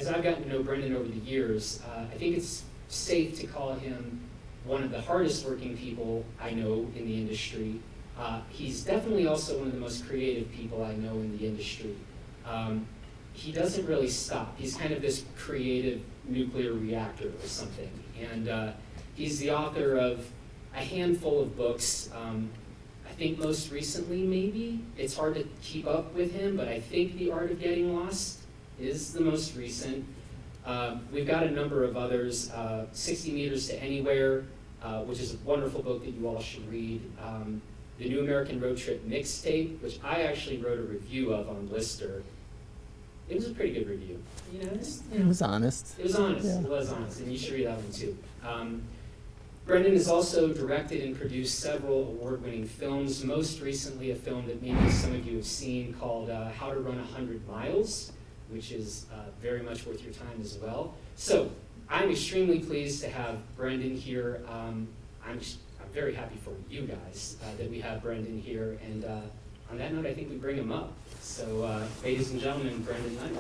as I've gotten to know Brendan over the years, I think it's safe to call him one of the hardest working people I know in the industry. He's definitely also one of the most creative people I know in the industry. He doesn't really stop. He's kind of this creative nuclear reactor or something. And he's the author of a handful of books. I think most recently, maybe, it's hard to keep up with him, but I think The Art of Getting Lost is the most recent. We've got a number of others. 60 Meters to Anywhere, which is a wonderful book that you all should read. The New American Road Trip Mixtape, which I actually wrote a review of on Blister. It was a pretty good review. You know, it was honest. It was honest. Yeah. It was honest, and you should read that one too. Brendan has also directed and produced several award-winning films, most recently a film that maybe some of you have seen called How to Run 100 Miles, which is very much worth your time as well. So I'm extremely pleased to have Brendan here. I'm very happy for you guys that we have Brendan here, and on that note, I think we bring him up. So ladies and gentlemen, Brendan Leonard.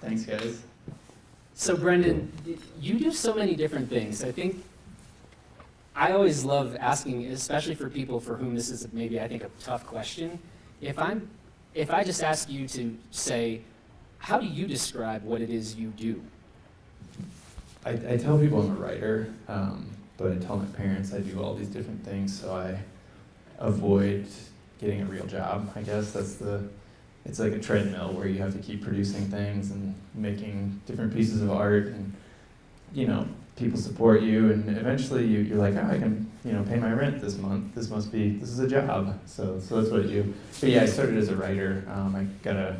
Thanks, guys. So Brendan, you do so many different things. I think I always love asking, especially for people for whom this is maybe I think a tough question. If I just ask you to say, how do you describe what it is you do? I tell people I'm a writer, but I tell my parents I do all these different things, so I avoid getting a real job. I guess it's like a treadmill where you have to keep producing things and making different pieces of art, and people support you, and eventually you're like, oh, I can pay my rent this month. This is a job. So that's what I do. But yeah, I started as a writer. I got a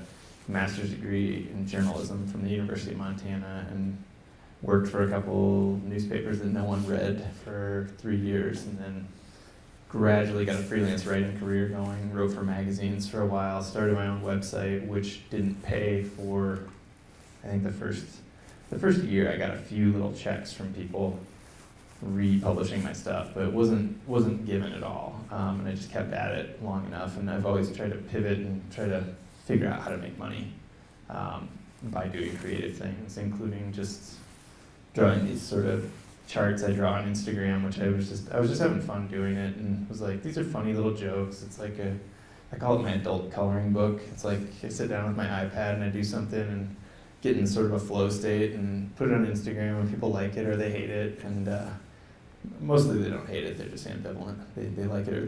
master's degree in journalism from the University of Montana, and worked for a couple newspapers that no one read for 3 years, and then gradually got a freelance writing career going, wrote for magazines for a while, started my own website, which didn't pay for, I think the first year I got a few little checks from people republishing my stuff, but it wasn't given at all. And I just kept at it long enough, and I've always tried to pivot and try to figure out how to make money by doing creative things, including just drawing these sort of charts I draw on Instagram, which I was just having fun doing it, and was like, these are funny little jokes. It's like I call it my adult coloring book. It's like I sit down with my iPad and I do something and get in sort of a flow state and put it on Instagram, and people like it or they hate it, and mostly they don't hate it, they're just ambivalent. They like it or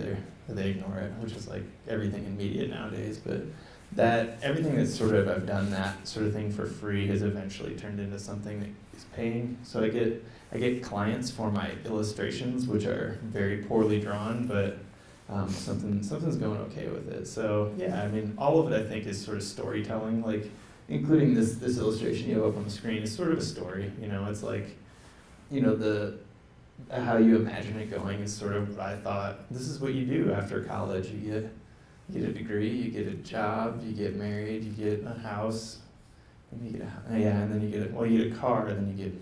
they ignore it, which is like everything in media nowadays. But everything that's sort of, I've done that sort of thing for free has eventually turned into something that is paying. So I get clients for my illustrations, which are very poorly drawn, but something's going okay with it. So yeah, I mean, all of it I think is sort of storytelling, like including this illustration you have up on the screen is sort of a story. It's like, how you imagine it going is sort of what I thought. This is what you do after college. You get a degree, you get a job, you get married, you get a house, and you get and then you get a car, and then you get,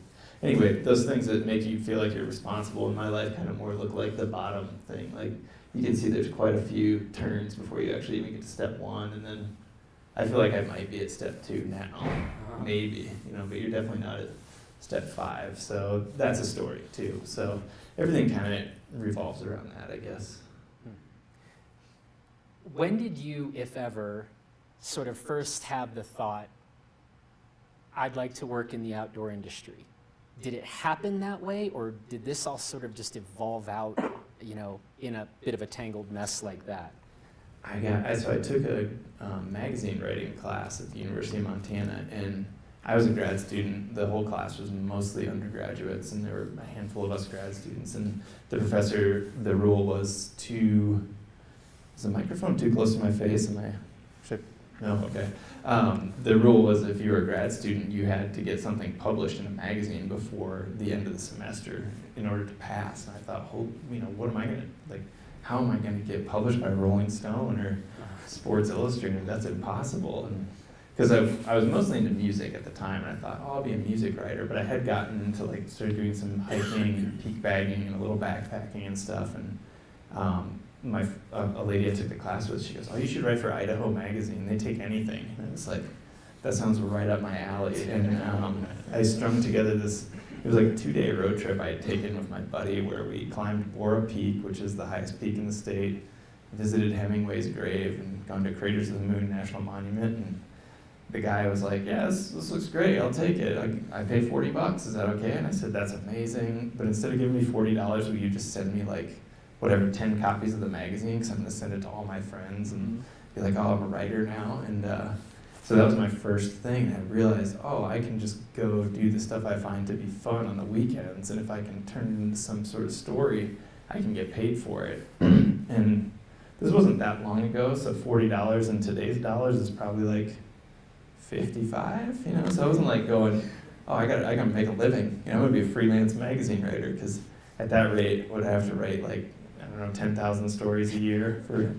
anyway, those things that make you feel like you're responsible in my life kind of more look like the bottom thing. Like, you can see there's quite a few turns before you actually even get to step one, and then I feel like I might be at step 2 now, maybe, but you're definitely not at step 5. So that's a story too. So everything kind of revolves around that, I guess. When did you, if ever, sort of first have the thought, I'd like to work in the outdoor industry? Did it happen that way, or did this all sort of just evolve out, in a bit of a tangled mess like that? So I took a magazine writing class at the University of Montana, and I was a grad student. The whole class was mostly undergraduates, and there were a handful of us grad students, and the professor, the rule was is the microphone too close to my face? No? Okay. The rule was if you were a grad student, you had to get something published in a magazine before the end of the semester in order to pass. And I thought, what am I going to, how am I going to get published by Rolling Stone or Sports Illustrated? That's impossible. And because I was mostly into music at the time, and I thought, I'll be a music writer. But I had gotten into started doing some hiking and peak bagging and a little backpacking and stuff. And a lady I took the class with, she goes, "Oh, you should write for Idaho Magazine. They take anything." And it's like, that sounds right up my alley. And I strung together this. It was like a 2-day road trip I had taken with my buddy where we climbed Bora Peak, which is the highest peak in the state, visited Hemingway's grave, and gone to Craters of the Moon National Monument. And the guy was like, "Yeah, this looks great, I'll take it. I pay $40, is that okay?" And I said, "That's amazing, but instead of giving me $40, will you just send me like, whatever, 10 copies of the magazine, because I'm gonna send it to all my friends and be like, oh, I'm a writer now." And so that was my first thing. And I realized, oh, I can just go do the stuff I find to be fun on the weekends, and if I can turn it into some sort of story, I can get paid for it. And this wasn't that long ago, so $40 in today's dollars is probably like 55, you know? So I wasn't like going, oh, I gotta make a living. You know, I'm gonna be a freelance magazine writer, because at that rate, would I have to write like, I don't know, 10,000 stories a year for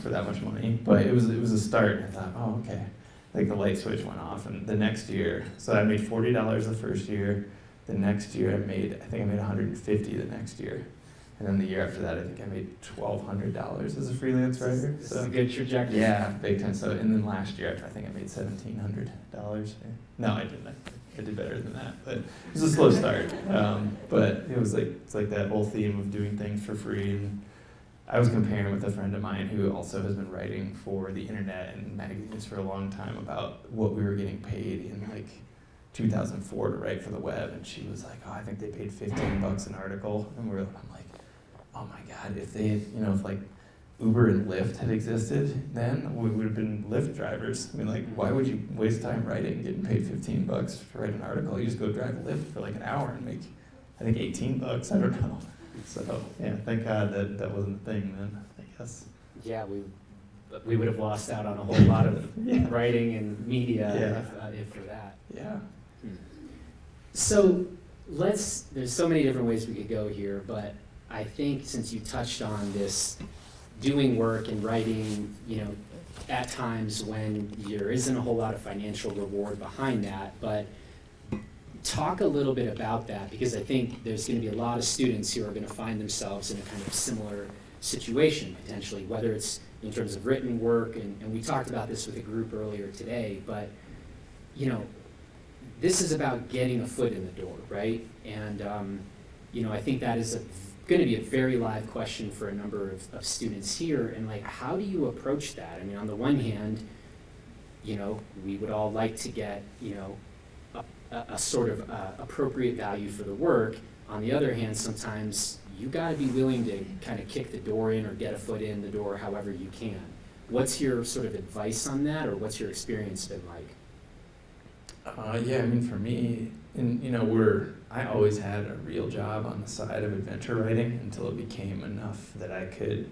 that much money. But it was a start. I thought, oh, okay. Like the light switch went off, and the next year, so I made $40 the first year. The next year I think I made $150 the next year. And then the year after that, I think I made $1,200 as a freelance writer. This is a good trajectory. Yeah, big time. So, and then last year, I think I made $1,700. No, I didn't. I did better than that, but it was a slow start. But it was like, it's like that whole theme of doing things for free. And I was comparing with a friend of mine who also has been writing for the internet and magazines for a long time about what we were getting paid in like 2004 to write for the web. And she was like, "Oh, I think they paid $15 an article." And I'm like, oh my God, if they had, if like Uber and Lyft had existed then, we would have been Lyft drivers. I mean, like, why would you waste time writing, getting paid $15 to write an article? You just go drive Lyft for like an hour and make, I think, $18. I don't know. So yeah, thank God that wasn't a thing then, I guess. Yeah, we would have lost out on a whole lot of writing and media if for that. Yeah. So there's so many different ways we could go here, but I think since you touched on this doing work and writing, at times when there isn't a whole lot of financial reward behind that, but talk a little bit about that, because I think there's going to be a lot of students who are going to find themselves in a kind of similar situation potentially, whether it's in terms of written work, and we talked about this with a group earlier today, but this is about getting a foot in the door, right? And I think that is going to be a very live question for a number of students here, and like, how do you approach that? I mean, on the one hand, we would all like to get, a sort of appropriate value for the work. On the other hand, sometimes you got to be willing to kind of kick the door in or get a foot in the door however you can. What's your sort of advice on that, or what's your experience been like? Yeah, I mean, for me, I always had a real job on the side of adventure writing until it became enough that I could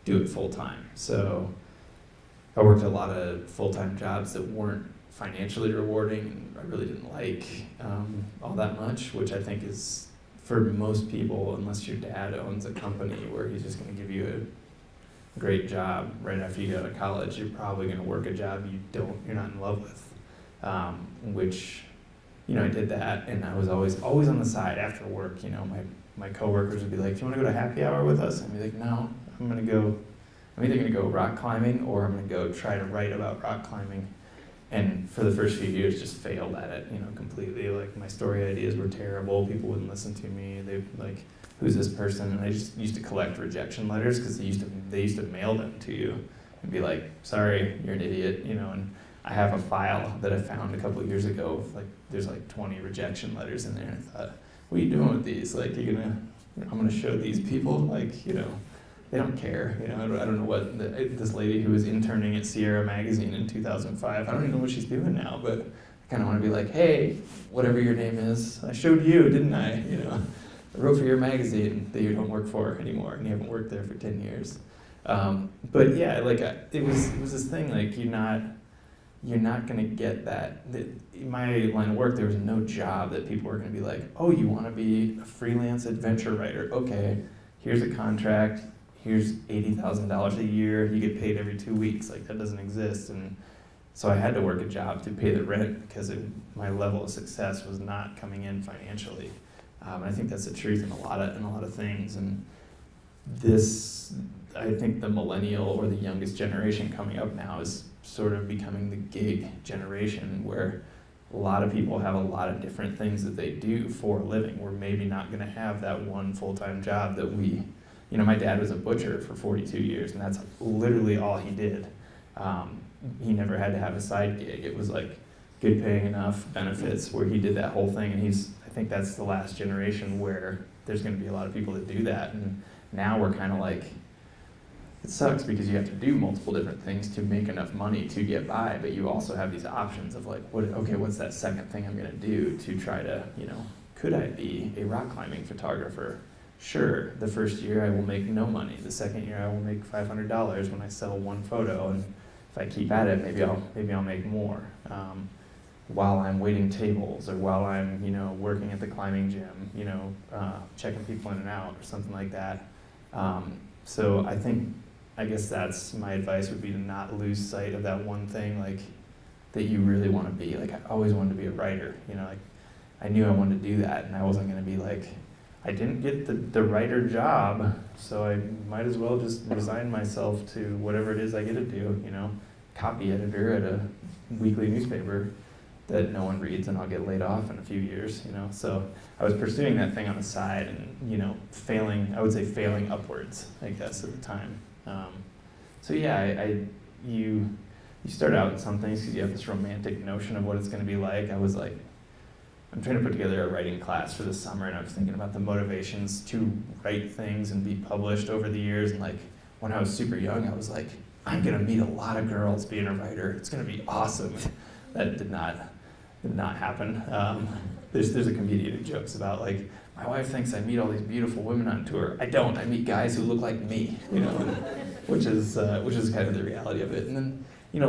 do it full time. So I worked a lot of full-time jobs that weren't financially rewarding, and I really didn't like all that much, which I think is, for most people, unless your dad owns a company where he's just going to give you a great job right after you get out of college, you're probably going to work a job you're not in love with. Which, I did that, and I was always on the side after work. My coworkers would be like, "Do you want to go to happy hour with us?" I'd be like, "No, I'm either gonna go rock climbing, or I'm gonna go try to write about rock climbing." And for the first few years, just failed at it, completely. Like, my story ideas were terrible. People wouldn't listen to me. They like, "Who's this person?" And I just used to collect rejection letters, because they used to mail them to you and be like, "Sorry, you're an idiot," and I have a file that I found a couple of years ago. There's like 20 rejection letters in there. And I thought, what are you doing with these? Like, I'm gonna show these people, they don't care. I don't know what, this lady who was interning at Sierra Magazine in 2005, I don't even know what she's doing now, but I kind of want to be like, "Hey, whatever your name is, I showed you, didn't I? I wrote for your magazine that you don't work for anymore, and you haven't worked there for 10 years. But yeah, it was this thing, like, you're not going to get that. In my line of work, there was no job that people were going to be like, "Oh, you want to be a freelance adventure writer? Okay, here's a contract, here's $80,000 a year, you get paid every 2 weeks." Like, that doesn't exist. And so I had to work a job to pay the rent, because my level of success was not coming in financially. And I think that's the truth in a lot of things. And I think the millennial or the youngest generation coming up now is sort of becoming the gig generation, where a lot of people have a lot of different things that they do for a living. We're maybe not going to have that one full-time job that my dad was a butcher for 42 years, and that's literally all he did. He never had to have a side gig. It was like good paying enough, benefits, where he did that whole thing, and I think that's the last generation where there's going to be a lot of people that do that, and now we're kind of like, it sucks because you have to do multiple different things to make enough money to get by, but you also have these options of like, what's that second thing I'm gonna do to try to, could I be a rock climbing photographer? Sure, the first year I will make no money. The second year I will make $500 when I sell one photo, and if I keep at it, maybe I'll make more. While I'm waiting tables, or while I'm, working at the climbing gym, checking people in and out or something like that. So I guess that's my advice, would be to not lose sight of that one thing, like, that you really want to be. Like, I always wanted to be a writer, like, I knew I wanted to do that, and I wasn't going to be like, I didn't get the writer job, so I might as well just resign myself to whatever it is I get to do, copy editor at a weekly newspaper that no one reads, and I'll get laid off in a few years, So I was pursuing that thing on the side, and, failing upwards, I guess, at the time. So yeah, you start out in some things because you have this romantic notion of what it's going to be like. I was like, I'm trying to put together a writing class for the summer, and I was thinking about the motivations to write things and be published over the years. And like, when I was super young, I was like, I'm going to meet a lot of girls being a writer. It's going to be awesome. That did not happen. There's a comedian who jokes about, like, my wife thinks I meet all these beautiful women on tour. I don't. I meet guys who look like me, which is kind of the reality of it. And then,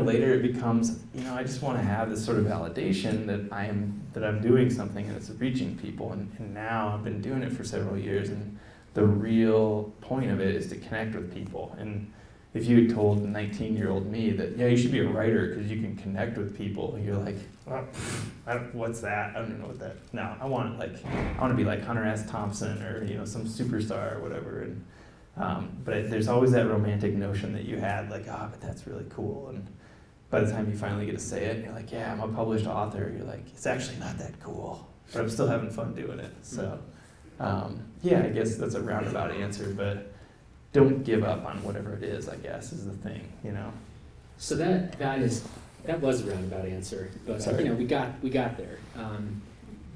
later it becomes, I just want to have this sort of validation that I'm doing something and it's reaching people. And now I've been doing it for several years, and the real point of it is to connect with people. And if you had told 19-year-old me that, yeah, you should be a writer because you can connect with people, you're like, oh, what's that? I don't even know what that. No, I want to be like Hunter S. Thompson, or some superstar or whatever. And but there's always that romantic notion that you had, like, but that's really cool. And by the time you finally get to say it, you're like, yeah, I'm a published author. You're like, it's actually not that cool, but I'm still having fun doing it. So yeah, I guess that's a roundabout answer, but don't give up on whatever it is, I guess, is the thing, So that was a roundabout answer, but we got there.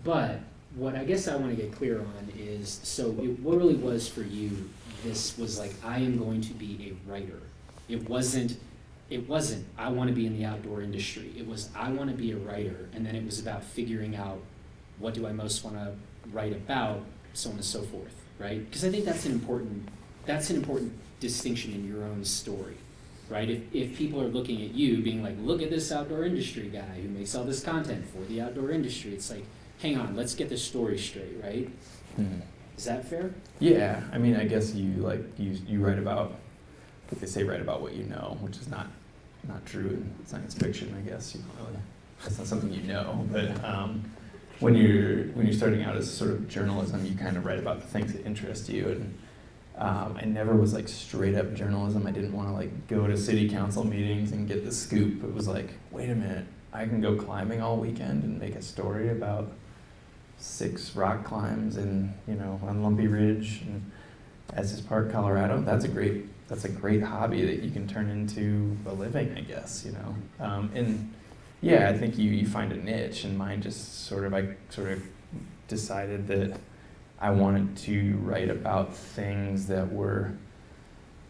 But what I guess I want to get clear on is, so what really was for you, this was like, I am going to be a writer. It wasn't, I want to be in the outdoor industry. It was, I want to be a writer, and then it was about figuring out, what do I most want to write about, so on and so forth, right? Because I think that's an important distinction in your own story, right? If people are looking at you being like, look at this outdoor industry guy who makes all this content for the outdoor industry, it's like, hang on, let's get this story straight, right? Mm-hmm. Is that fair? Yeah, I mean, I guess you write about, like they say, write about what you know, which is not true in science fiction, I guess. It's not something but when you're starting out as sort of journalism, you kind of write about the things that interest you. And I never was like straight up journalism. I didn't want to like go to city council meetings and get the scoop. It was like, wait a minute, I can go climbing all weekend and make a story about 6 rock climbs on Lumpy Ridge and Estes Park, Colorado. That's a great hobby that you can turn into a living, I guess, and yeah, I think you find a niche, and mine just I decided that I wanted to write about things that were,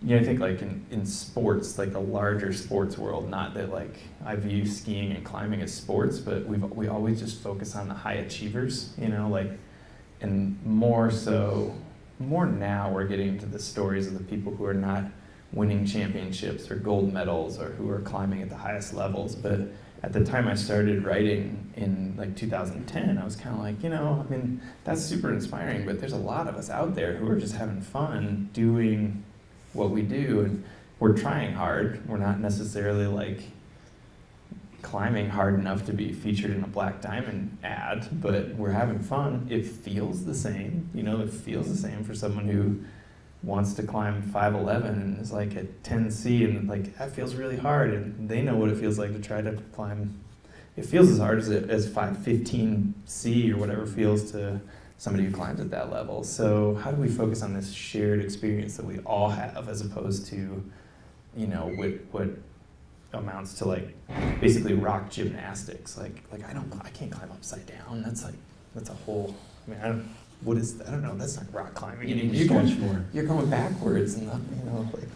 I think like in sports, like the larger sports world, not that like I view skiing and climbing as sports, but we always just focus on the high achievers, and more now we're getting to the stories of the people who are not winning championships or gold medals or who are climbing at the highest levels. But at the time I started writing in like 2010, I was kind of like, that's super inspiring, but there's a lot of us out there who are just having fun doing what we do, and we're trying hard. We're not necessarily like climbing hard enough to be featured in a Black Diamond ad, but we're having fun. It feels the same, it feels the same for someone who wants to climb 511 and is like at 10C and like that feels really hard, and they know what it feels like to try to climb. It feels as hard as 515C or whatever feels to somebody who climbs at that level. So how do we focus on this shared experience that we all have, as opposed to, you know, what amounts to like basically rock gymnastics? Like I can't climb upside down. That's a whole. I mean, I don't know. That's not rock climbing anymore. You're going backwards, and not, you know, like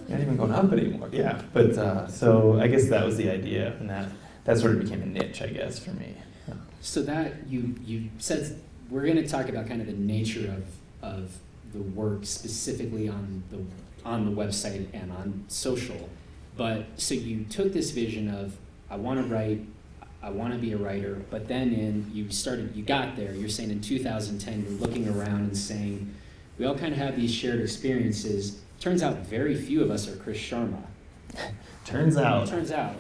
you're not even going up anymore. Yeah, but so I guess that was the idea, and that sort of became a niche, I guess, for me. So that you said we're going to talk about kind of the nature of the work specifically on the website and on social. But so you took this vision of I want to write, I want to be a writer, but then you got there. You're saying in 2010 you're looking around and saying we all kind of have these shared experiences. Turns out very few of us are Chris Sharma. Turns out.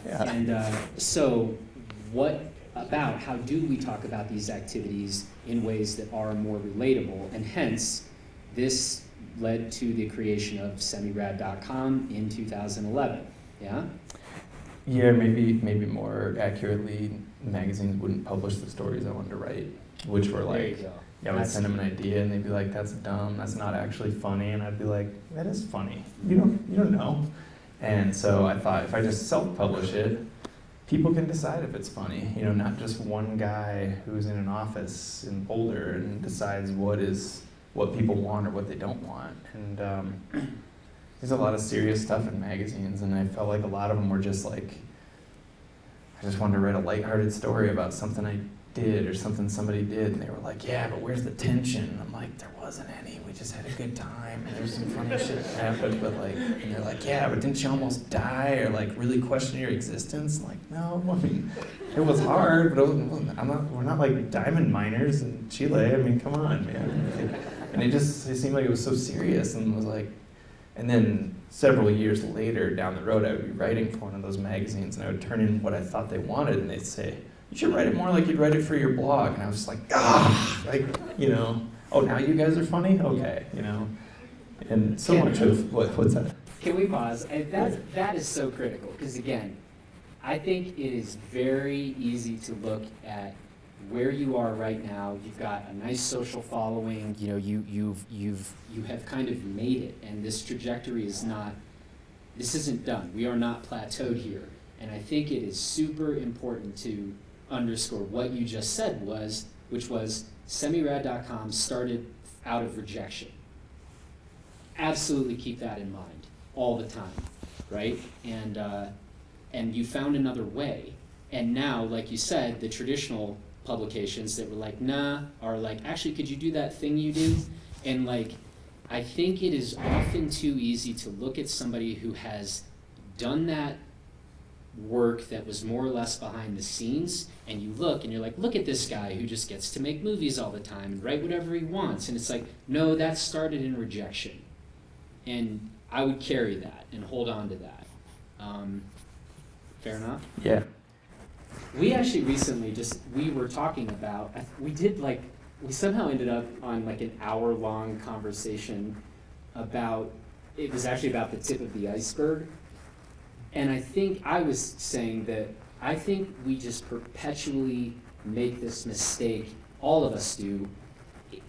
Yeah. And so how do we talk about these activities in ways that are more relatable? And hence, this led to the creation of semi-rad.com in 2011, yeah? Yeah, maybe more accurately, magazines wouldn't publish the stories I wanted to write, which were like, there you go. Yeah, I would send them an idea and they'd be like, that's dumb, that's not actually funny, and I'd be like, that is funny, you don't know. And so I thought, if I just self-publish it, people can decide if it's funny, you know, not just one guy who's in an office in Boulder and decides what people want or what they don't want. And there's a lot of serious stuff in magazines, and I felt like a lot of them were just like, I just wanted to write a lighthearted story about something I did or something somebody did, and they were like, yeah, but where's the tension? And I'm like, there wasn't any, we just had a good time, and there's some funny shit that happened, but like, and they're like, yeah, but didn't you almost die or like really question your existence? I'm like, no, I mean, it was hard, but we're not like diamond miners in Chile, I mean, come on, man. And it seemed like it was so serious, and was like, and then several years later down the road, I would be writing for one of those magazines, and I would turn in what I thought they wanted, and they'd say, you should write it more like you'd write it for your blog. And I was just like, like, you know, oh, now you guys are funny? Okay, you know. And so much of, what's that? Can we pause? And that is so critical, because again, I think it is very easy to look at where you are right now. You've got a nice social following, you know, you have kind of made it, and this trajectory this isn't done. We are not plateaued here. And I think it is super important to underscore what you just said which was semi-rad.com started out of rejection. Absolutely keep that in mind all the time, right? And you found another way. And now, like you said, the traditional publications that were like, nah, are like, actually, could you do that thing you do? And like, I think it is often too easy to look at somebody who has done that work that was more or less behind the scenes, and you look and you're like, look at this guy who just gets to make movies all the time and write whatever he wants. And it's like, no, that started in rejection. And I would carry that and hold on to that. Fair enough? Yeah. We actually recently we were talking about, we somehow ended up on like an hour-long conversation it was actually about the tip of the iceberg. And I think I was saying that I think we just perpetually make this mistake, all of us do,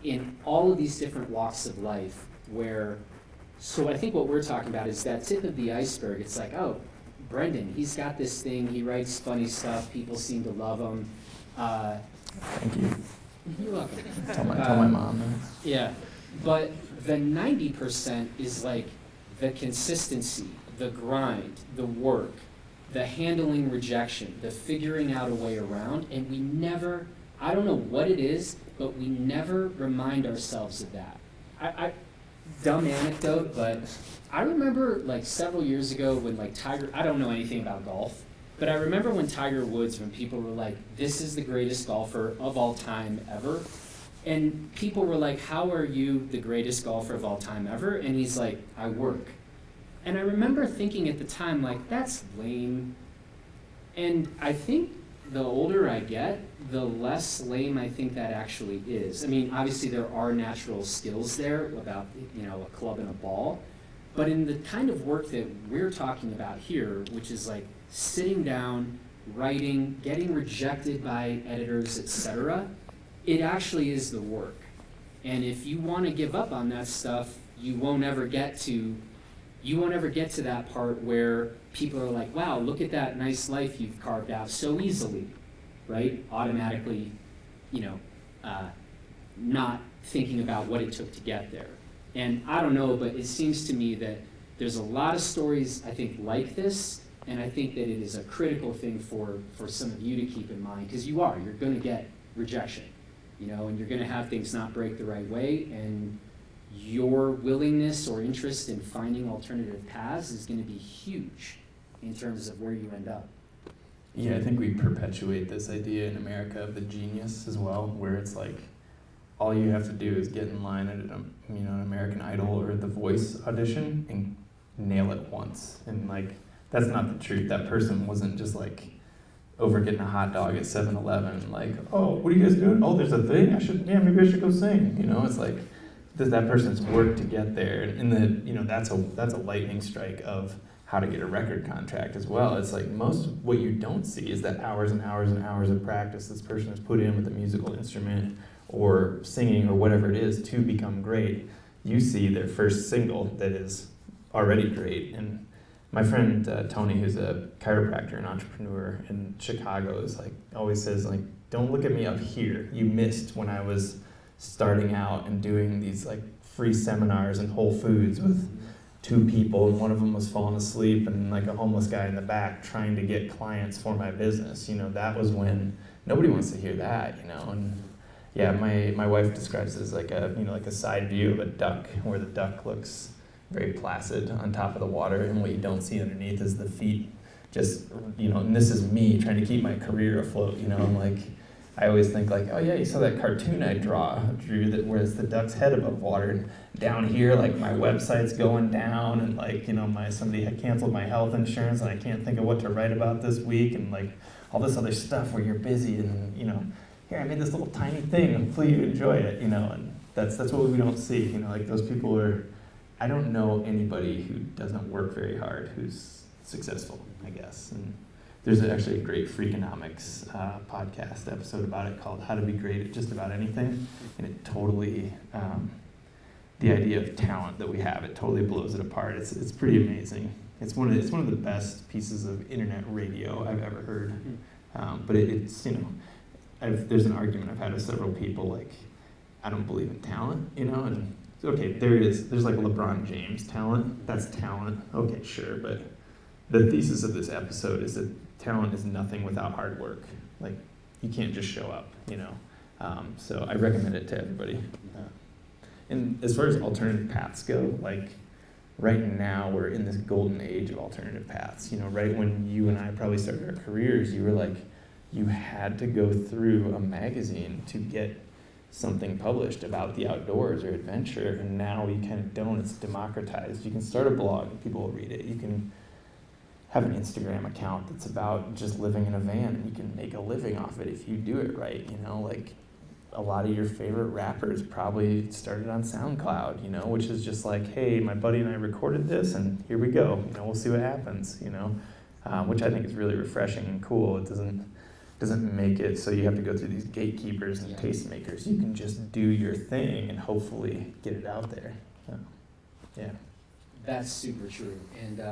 in all of these different walks of life so I think what we're talking about is that tip of the iceberg. It's like, oh, Brendan, he's got this thing, he writes funny stuff, people seem to love him. Thank you. You're welcome. Tell my mom. Yeah, but the 90% is like the consistency, the grind, the work, the handling rejection, the figuring out a way around, and we never, I don't know what it is, but we never remind ourselves of that. Dumb anecdote, but I remember like several years ago when like I don't know anything about golf, but I remember when Tiger Woods, when people were like, this is the greatest golfer of all time ever, and people were like, how are you the greatest golfer of all time ever? And he's like, I work. And I remember thinking at the time, like, that's lame. And I think the older I get, the less lame I think that actually is. I mean, obviously there are natural skills there about, a club and a ball, but in the kind of work that we're talking about here, which is like sitting down, writing, getting rejected by editors, etc., it actually is the work. And if you want to give up on that stuff, you won't ever get to that part where people are like, wow, look at that nice life you've carved out so easily, right? Automatically, not thinking about what it took to get there. And I don't know, but it seems to me that there's a lot of stories, I think, like this, and I think that it is a critical thing for some of you to keep in mind, because you're going to get rejection, and you're going to have things not break the right way, and your willingness or interest in finding alternative paths is going to be huge in terms of where you end up. Yeah, I think we perpetuate this idea in America of the genius as well, where it's like all you have to do is get in line at an American Idol or The Voice audition and nail it once. And like that's not the truth. That person wasn't just like over getting a hot dog at 7-Eleven, like, oh, what are you guys doing? Oh, there's a thing? Maybe I should go sing. It's like that person's work to get there, and that's a lightning strike of how to get a record contract as well. It's like most what you don't see is that hours and hours and hours of practice this person has put in with a musical instrument or singing or whatever it is to become great. You see their first single that is already great. And my friend Tony, who's a chiropractor and entrepreneur in Chicago, is like always says like, don't look at me up here. You missed when I was starting out and doing these like free seminars in Whole Foods with 2 people, and one of them was falling asleep and like a homeless guy in the back trying to get clients for my business. That was when nobody wants to hear that, and yeah, my wife describes it as like a side view of a duck, where the duck looks very placid on top of the water, and what you don't see underneath is the feet. Just and this is me trying to keep my career afloat. I'm like, I always think like, oh yeah, you saw that cartoon I drew that where's the duck's head above water, and down here like my website's going down, and like somebody had canceled my health insurance, and I can't think of what to write about this week, and like all this other stuff where you're busy, and here I made this little tiny thing, and hopefully you enjoy it, and that's what we don't see, like those people are. I don't know anybody who doesn't work very hard who's successful, I guess. And there's actually a great Freakonomics podcast episode about it called How to Be Great at Just About Anything. And it totally, the idea of talent that we have, it totally blows it apart. It's pretty amazing. It's one of the best pieces of internet radio I've ever heard. But it's, there's an argument I've had with several people, like, I don't believe in talent, and okay, there's like LeBron James talent, that's talent, okay, sure, but the thesis of this episode is that talent is nothing without hard work. Like, you can't just show up, so I recommend it to everybody. And as far as alternative paths go, like, right now we're in this golden age of alternative paths. Right when you and I probably started our careers, you were like, you had to go through a magazine to get something published about the outdoors or adventure, and now you kind of don't. It's democratized. You can start a blog and people will read it. You can have an Instagram account that's about just living in a van, and you can make a living off it if you do it right. Like a lot of your favorite rappers probably started on SoundCloud, which is just like, hey, my buddy and I recorded this, and here we go. We'll see what happens. Which I think is really refreshing and cool. It doesn't make it so you have to go through these gatekeepers and tastemakers. You can just do your thing and hopefully get it out there. Yeah. That's super true. And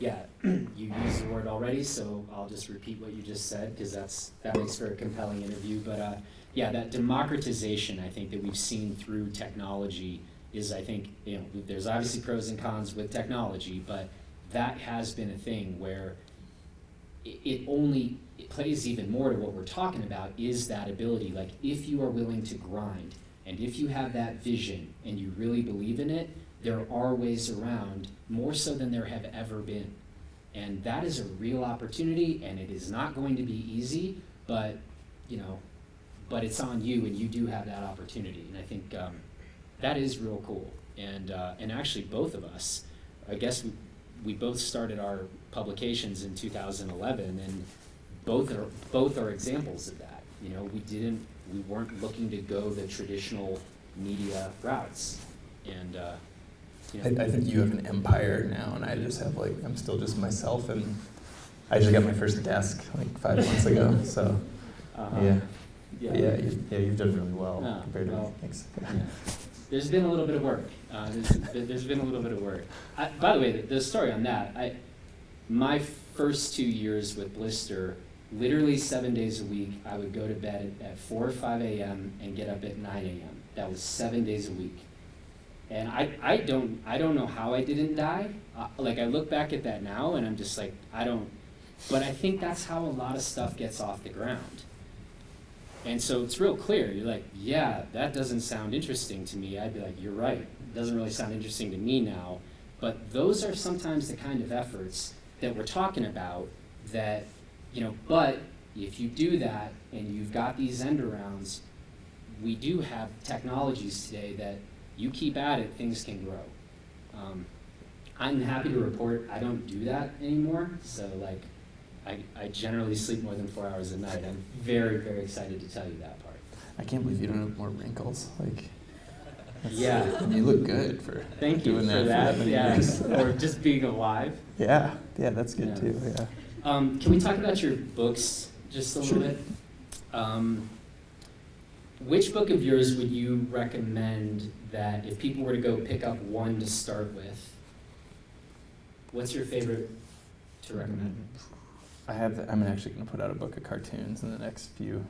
you used the word already, so I'll just repeat what you just said, because that makes for a compelling interview. But that democratization, I think, that we've seen through technology is, I think, there's obviously pros and cons with technology, but that has been a thing where it plays even more to what we're talking about, is that ability. Like, if you are willing to grind, and if you have that vision and you really believe in it, there are ways around, more so than there have ever been. And that is a real opportunity, and it is not going to be easy, but it's on you, and you do have that opportunity. And I think that is real cool. And actually both of us, I guess we both started our publications in 2011, and both are examples of that. You know, we weren't looking to go the traditional media routes, and you know, I think you have an empire now, and I just have I'm still just myself, and I just got my first desk 5 months ago, so yeah. You've done really well compared to me. Thanks. Yeah. There's been a little bit of work. There's been a little bit of work. By the way, the story on that, my first 2 years with Blister, literally 7 days a week, I would go to bed at 4 or 5 a.m. and get up at 9 a.m. That was 7 days a week. And I don't know how I didn't die. I look back at that now and I'm just like, but I think that's how a lot of stuff gets off the ground. And so it's real clear. You're like, yeah, that doesn't sound interesting to me. I'd be like, you're right. It doesn't really sound interesting to me now. But those are sometimes the kind of efforts that we're talking about that, but if you do that and you've got these end arounds, we do have technologies today that you keep at it, things can grow. I'm happy to report I don't do that anymore. So I generally sleep more than 4 hours a night. I'm very, very excited to tell you that part. I can't believe you don't have more wrinkles. Yeah. And you look good for doing that for that many years. Or just being alive. Yeah, that's good too. Yeah. Can we talk about your books just a little bit? Which book of yours would you recommend that if people were to go pick up one to start with? What's your favorite to recommend? I'm actually going to put out a book of cartoons in the next few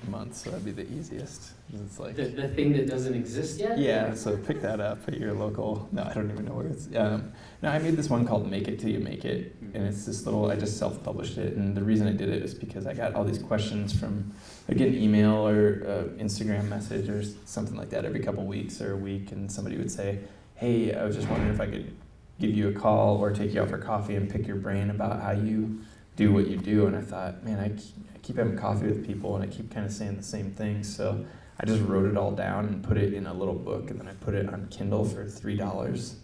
months, so that'd be the easiest. It's the thing that doesn't exist yet? Yeah, so pick that up at your local. No, I don't even know where it's. No, I made this one called "Make It Till You Make It," and it's this little. I just self-published it, and the reason I did it is because I got all these questions from, I get an email or Instagram message or something like that every couple weeks or a week, and somebody would say, "Hey, I was just wondering if I could give you a call or take you out for coffee and pick your brain about how you do what you do." And I thought, man, I keep having coffee with people and I keep kind of saying the same things. So I just wrote it all down and put it in a little book, and then I put it on Kindle for $3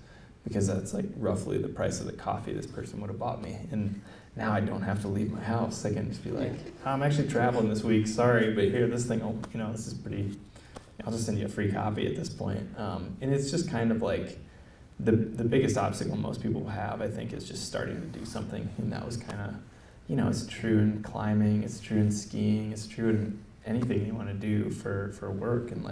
because that's roughly the price of the coffee this person would have bought me. And now I don't have to leave my house. I can just be like, I'm actually traveling this week, sorry, but here, this thing, this is pretty, I'll just send you a free copy at this point. And it's just kind of the biggest obstacle most people have, I think, is just starting to do something. And that was kind of, it's true in climbing, it's true in skiing, it's true in anything you want to do for work, and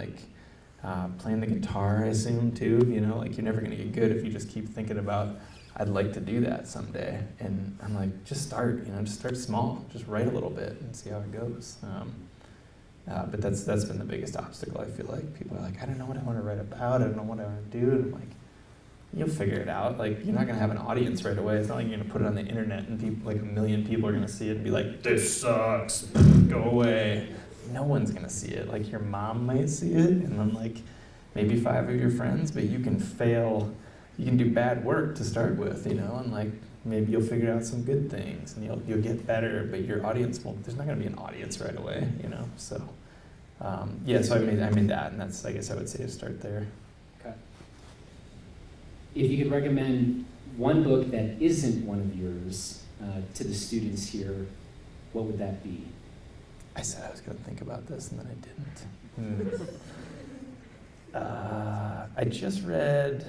playing the guitar, I assume, too. You're never going to get good if you just keep thinking about, I'd like to do that someday. And I'm like, just start, just start small, just write a little bit and see how it goes. But that's been the biggest obstacle, I feel like. People are like, I don't know what I want to write about, I don't know what I want to do, and I'm like, you'll figure it out. You're not going to have an audience right away. It's not like you're going to put it on the internet and people, 1 million people are going to see it and be like, this sucks, go away. No one's going to see it. Your mom might see it, and then maybe 5 of your friends, but you can fail. You can do bad work to start with, and maybe you'll figure out some good things and you'll get better, but your audience won't, there's not going to be an audience right away, So, so I made that, and that's, I guess I would say, to start there. If you could recommend one book that isn't one of yours to the students here, what would that be? I said I was going to think about this, and then I didn't. I just read,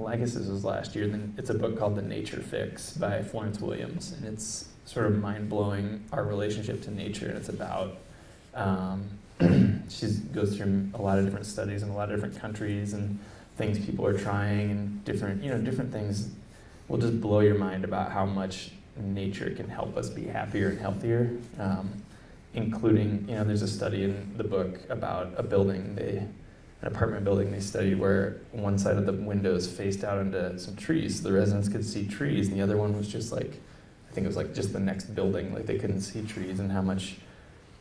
I guess this was last year, it's a book called The Nature Fix by Florence Williams, and it's sort of mind-blowing, our relationship to nature, and it's about, she goes through a lot of different studies in a lot of different countries, and things people are trying, and different things will just blow your mind about how much nature can help us be happier and healthier, including, there's a study in the book about an apartment building they studied where one side of the windows faced out into some trees, so the residents could see trees, and the other one was just I think it was just the next building, they couldn't see trees, and how much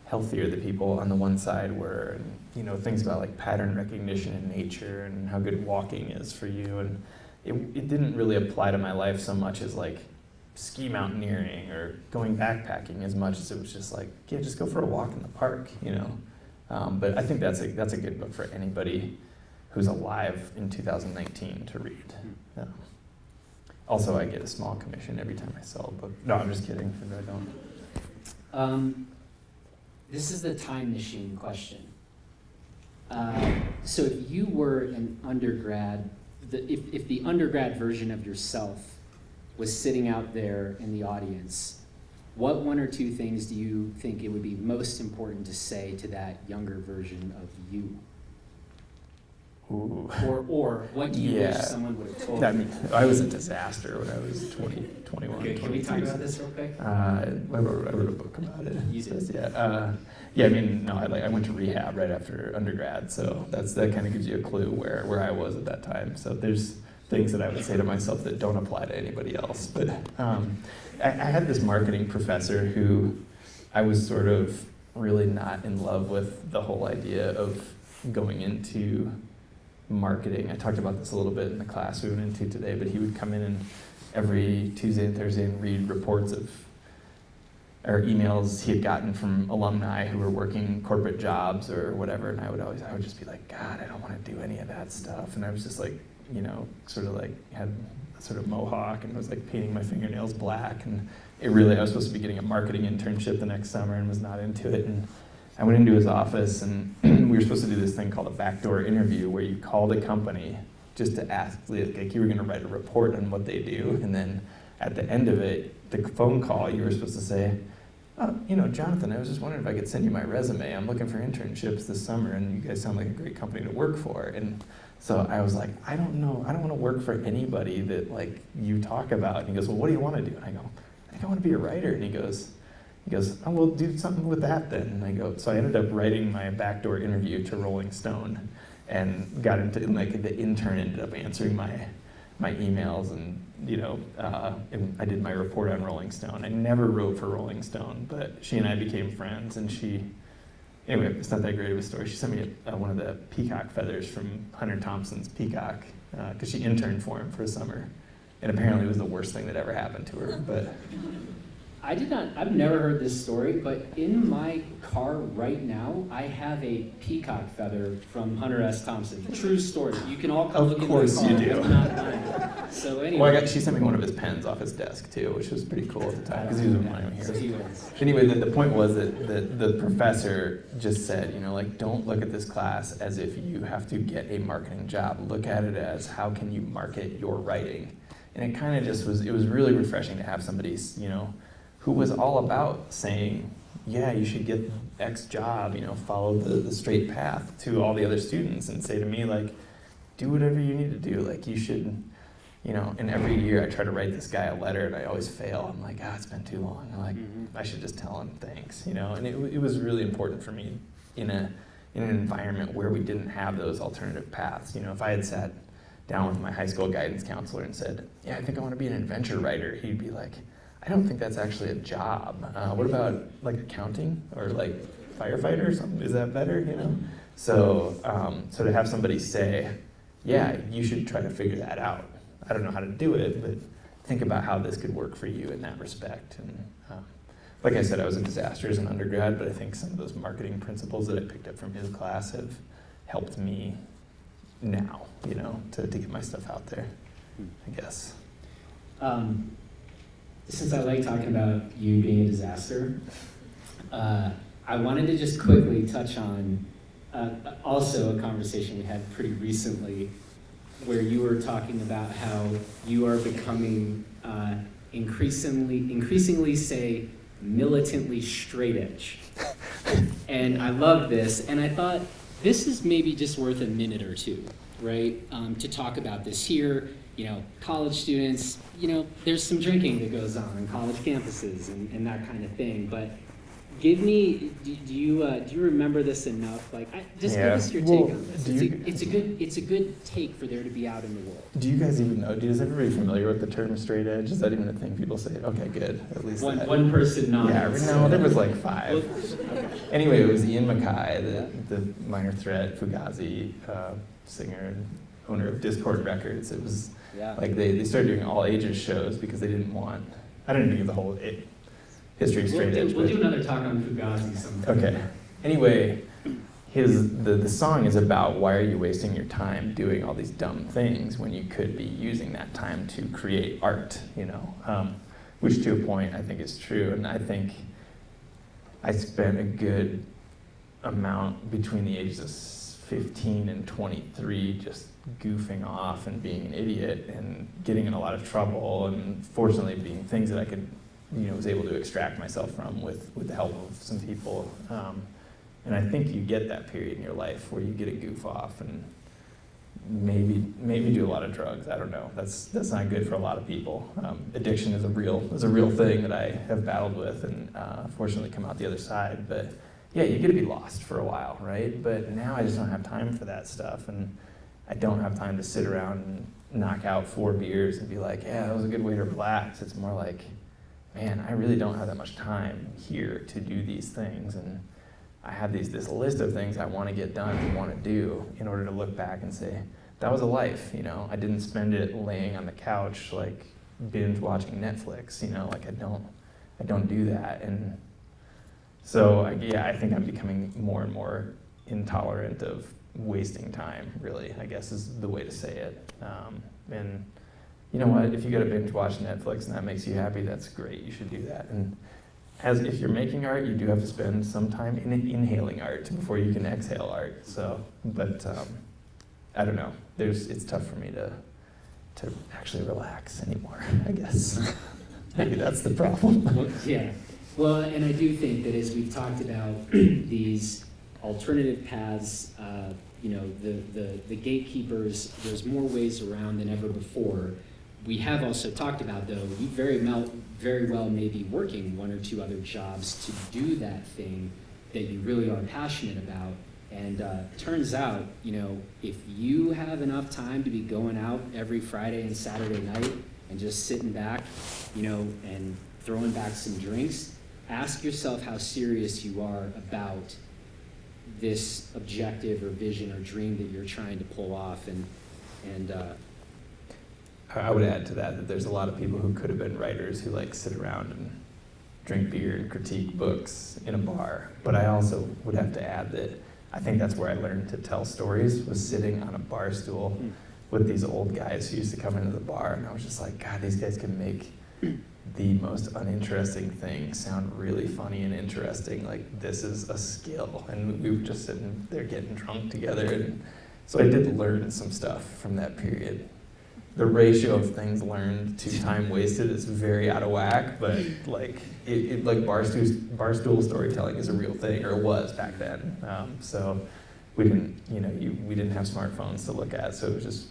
healthier the people on the one side were, and things about pattern recognition in nature and how good walking is for you. And it didn't really apply to my life so much as ski mountaineering or going backpacking, as much as it was just just go for a walk in the park, But I think that's a good book for anybody who's alive in 2019 to read. Also, I get a small commission every time I sell a book. No, I'm just kidding. I don't. This is the time machine question. So if you were an undergrad, if the undergrad version of yourself was sitting out there in the audience, what one or two things do you think it would be most important to say to that younger version of you? Ooh. Or what do you wish someone would have told you? I was a disaster when I was 20, 21, Okay, can we talk about this real quick? I wrote a book about it. You did? Yeah. I went to rehab right after undergrad, so that kind of gives you a clue where I was at that time. So there's things that I would say to myself that don't apply to anybody else. But I had this marketing professor who I was sort of really not in love with the whole idea of going into marketing. I talked about this a little bit in the class we went into today, but he would come in and every Tuesday and Thursday and read reports or emails he had gotten from alumni who were working corporate jobs or whatever, and I would just be like, God, I don't want to do any of that stuff. And I was just like, sort of like had a sort of mohawk and was like painting my fingernails black, and I was supposed to be getting a marketing internship the next summer and was not into it. And I went into his office, and we were supposed to do this thing called a backdoor interview where you called a company just to ask, like you were going to write a report on what they do, and then at the end of it, the phone call, you were supposed to say, oh, Jonathan, I was just wondering if I could send you my resume. I'm looking for internships this summer, and you guys sound like a great company to work for. And so I was like, I don't know, I don't want to work for anybody that like you talk about. And he goes, well, what do you want to do? And I go, I think I want to be a writer. And he goes, oh, well, do something with that then. And I go, so I ended up writing my backdoor interview to Rolling Stone and got into, like, the intern ended up answering my emails, and, and I did my report on Rolling Stone. I never wrote for Rolling Stone, but she and I became friends, and anyway, it's not that great of a story. She sent me one of the peacock feathers from Hunter Thompson's Peacock, because she interned for him for a summer. And apparently it was the worst thing that ever happened to her, but... I've never heard this story, but in my car right now, I have a peacock feather from Hunter S. Thompson. True story. You can all come look in my car. Of course you do. I'm not lying. So anyway. Well, she sent me one of his pens off his desk too, which was pretty cool at the time, because he was one of my heroes. So he wins. Anyway, the point was that the professor just said, don't look at this class as if you have to get a marketing job. Look at it as, how can you market your writing? And it kind of just was, it was really refreshing to have somebody, who was all about saying, yeah, you should get X job, follow the straight path to all the other students, and say to me, like, do whatever you need to do. Like, you should, and every year I try to write this guy a letter and I always fail. I'm like, it's been too long. I'm like, I should just tell him thanks, and it was really important for me in an environment where we didn't have those alternative paths. If I had sat down with my high school guidance counselor and said, yeah, I think I want to be an adventure writer, he'd be like, I don't think that's actually a job. What about like accounting or like firefighter or something? Is that better, So to have somebody say, yeah, you should try to figure that out. I don't know how to do it, but think about how this could work for you in that respect. And like I said, I was a disaster as an undergrad, but I think some of those marketing principles that I picked up from his class have helped me now, to get my stuff out there, I guess. Since I like talking about you being a disaster, I wanted to just quickly touch on also a conversation we had pretty recently where you were talking about how you are becoming increasingly say, militantly straight edge. And I love this, and I thought this is maybe just worth a minute or two, right, to talk about this here. College students, there's some drinking that goes on college campuses and that kind of thing. But give me, do you remember this enough? Like, give us your take on this. It's a good take for there to be out in the world. Do you guys even know? Is everybody familiar with the term straight edge? Is that even a thing people say? Okay, good. At least one person nodded. Yeah, no, there was like 5. Okay. Anyway, it was Ian MacKaye, the Minor Threat, Fugazi singer and owner of Discord Records. It was like they started doing all ages shows because they didn't want. I don't even give the whole history of straight edge. We'll do another talk on Fugazi sometime. Okay. Anyway, the song is about why are you wasting your time doing all these dumb things when you could be using that time to create art, which to a point I think is true. And I think I spent a good amount between the ages of 15 and 23 just goofing off and being an idiot and getting in a lot of trouble, and fortunately being things that I could, was able to extract myself from with the help of some people. And I think you get that period in your life where you get a goof off and maybe do a lot of drugs. I don't know. That's not good for a lot of people. Addiction is a real thing that I have battled with, and fortunately come out the other side. But yeah, you get to be lost for a while, right? But now I just don't have time for that stuff, and I don't have time to sit around and knock out 4 beers and be like, yeah, that was a good way to relax. It's more like, man, I really don't have that much time here to do these things, and I have this list of things I want to get done and want to do in order to look back and say, that was a life, I didn't spend it laying on the couch like binge watching Netflix, like I don't do that. And so I think I'm becoming more and more intolerant of wasting time, really, I guess is the way to say it. And you know what, if you got to binge watch Netflix and that makes you happy, that's great, you should do that. And if you're making art, you do have to spend some time in inhaling art before you can exhale art. So, but I don't know. It's tough for me to actually relax anymore, I guess. Maybe that's the problem. Well, yeah. Well, and I do think that as we've talked about these alternative paths, the gatekeepers, there's more ways around than ever before. We have also talked about, though, you very well may be working 1 or 2 other jobs to do that thing that you really are passionate about. And turns out, if you have enough time to be going out every Friday and Saturday night and just sitting back, and throwing back some drinks, ask yourself how serious you are about this objective or vision or dream that you're trying to pull off. And I would add to that there's a lot of people who could have been writers who sit around and drink beer and critique books in a bar. But I also would have to add that I think that's where I learned to tell stories, was sitting on a bar stool with these old guys who used to come into the bar, and I was just like, God, these guys can make the most uninteresting thing sound really funny and interesting. Like, this is a skill. And we were just sitting there getting drunk together. And so I did learn some stuff from that period. The ratio of things learned to time wasted is very out of whack, but barstool storytelling is a real thing, or it was back then. So we didn't, we didn't have smartphones to look at, so it was just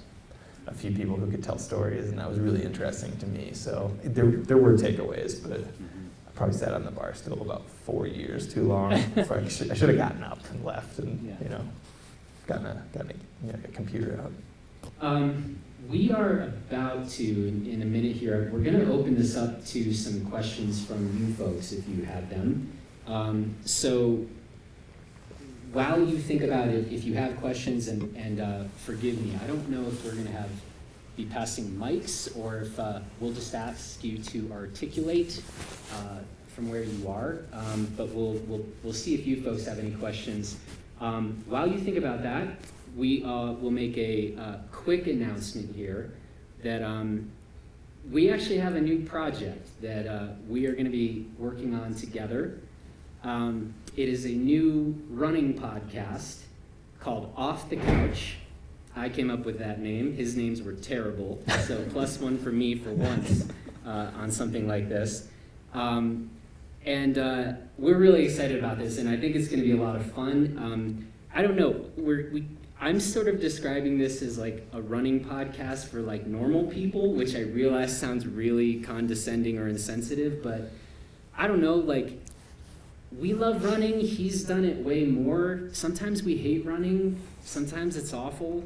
a few people who could tell stories, and that was really interesting to me. So there were takeaways, but I probably sat on the bar stool about 4 years too long. Before I should have gotten up and left, and gotten a computer out. We are about to, in a minute here, we're going to open this up to some questions from you folks if you have them. So while you think about it, if you have questions, and forgive me, I don't know if we're going to be passing mics, or if we'll just ask you to articulate from where you are. But we'll see if you folks have any questions. While you think about that, we will make a quick announcement here that we actually have a new project that we are going to be working on together. It is a new running podcast called Off the Couch. I came up with that name. His names were terrible, so +1 for me for once on something like this. And we're really excited about this, and I think it's going to be a lot of fun. I don't know, I'm sort of describing this as like a running podcast for like normal people, which I realize sounds really condescending or insensitive, but I don't know, like, we love running. He's done it way more. Sometimes we hate running. Sometimes it's awful.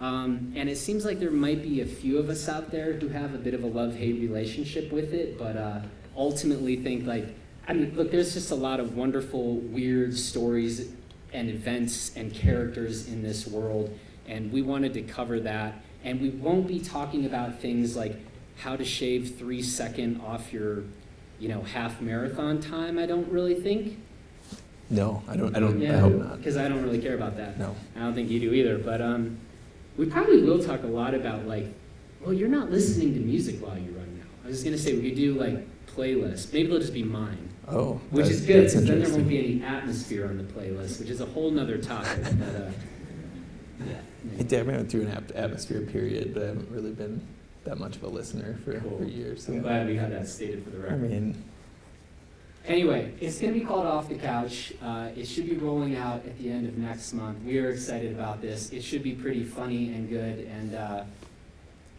And it seems like there might be a few of us out there who have a bit of a love-hate relationship with it, but ultimately think look, there's just a lot of wonderful, weird stories and events and characters in this world, and we wanted to cover that. And we won't be talking about things like how to shave 3 seconds off your half marathon time, I don't really think. No, I don't. I hope not. Because I don't really care about that. No. I don't think you do either. But we probably will talk a lot about you're not listening to music while you run now. I was going to say we could do playlist. Maybe they'll just be mine, Oh, which is good, that's because then there interesting. won't be any atmosphere on the playlist, which is a whole nother topic. But, I went through an atmosphere period, but I haven't really been that much of a listener for years. I'm glad we had that stated for the I record. mean, Anyway, it's going to be called Off the Couch. It should be rolling out at the end of next month. We are excited about this. It should be pretty funny and good,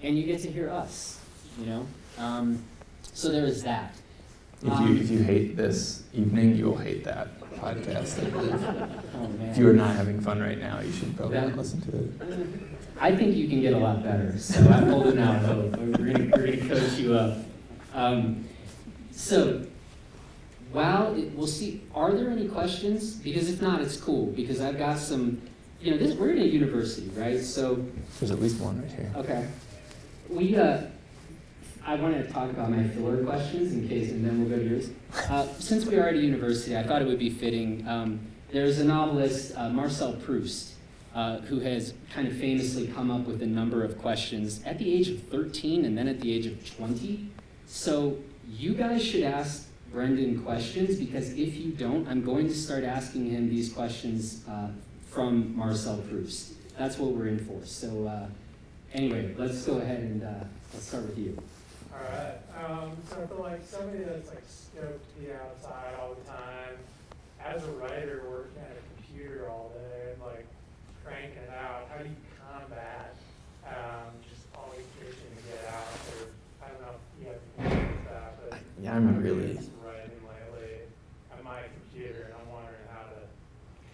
and you get to hear us, you know? So there is that. if you hate this evening, you will hate that podcast, I believe. Oh, man. If you are not having fun right now, you should probably not listen to it. I think you can get a lot better, so I'm holding out hope. We're gonna coach you up. We'll see. Are there any questions? Because if not, it's cool, because I've got some, we're in a university, right? So, There's at least one right here. okay. I wanted to talk about my filler questions in case, and then we'll go to yours. Since we are at a university, I thought it would be fitting. There's a novelist, Marcel Proust, who has kind of famously come up with a number of questions at the age of 13 and then at the age of 20. So you guys should ask Brendan questions, because if you don't, I'm going to start asking him these questions from Marcel Proust. That's what we're in for. So anyway, let's go ahead and let's start with you. All right. So for like somebody that's like stoked to be outside all the time, as a writer working at a computer all day and like cranking it out, how do you combat just always itching to get out? Or I don't know if you have to with that, but Yeah, I'm really. just writing lately at my computer, and I'm wondering how to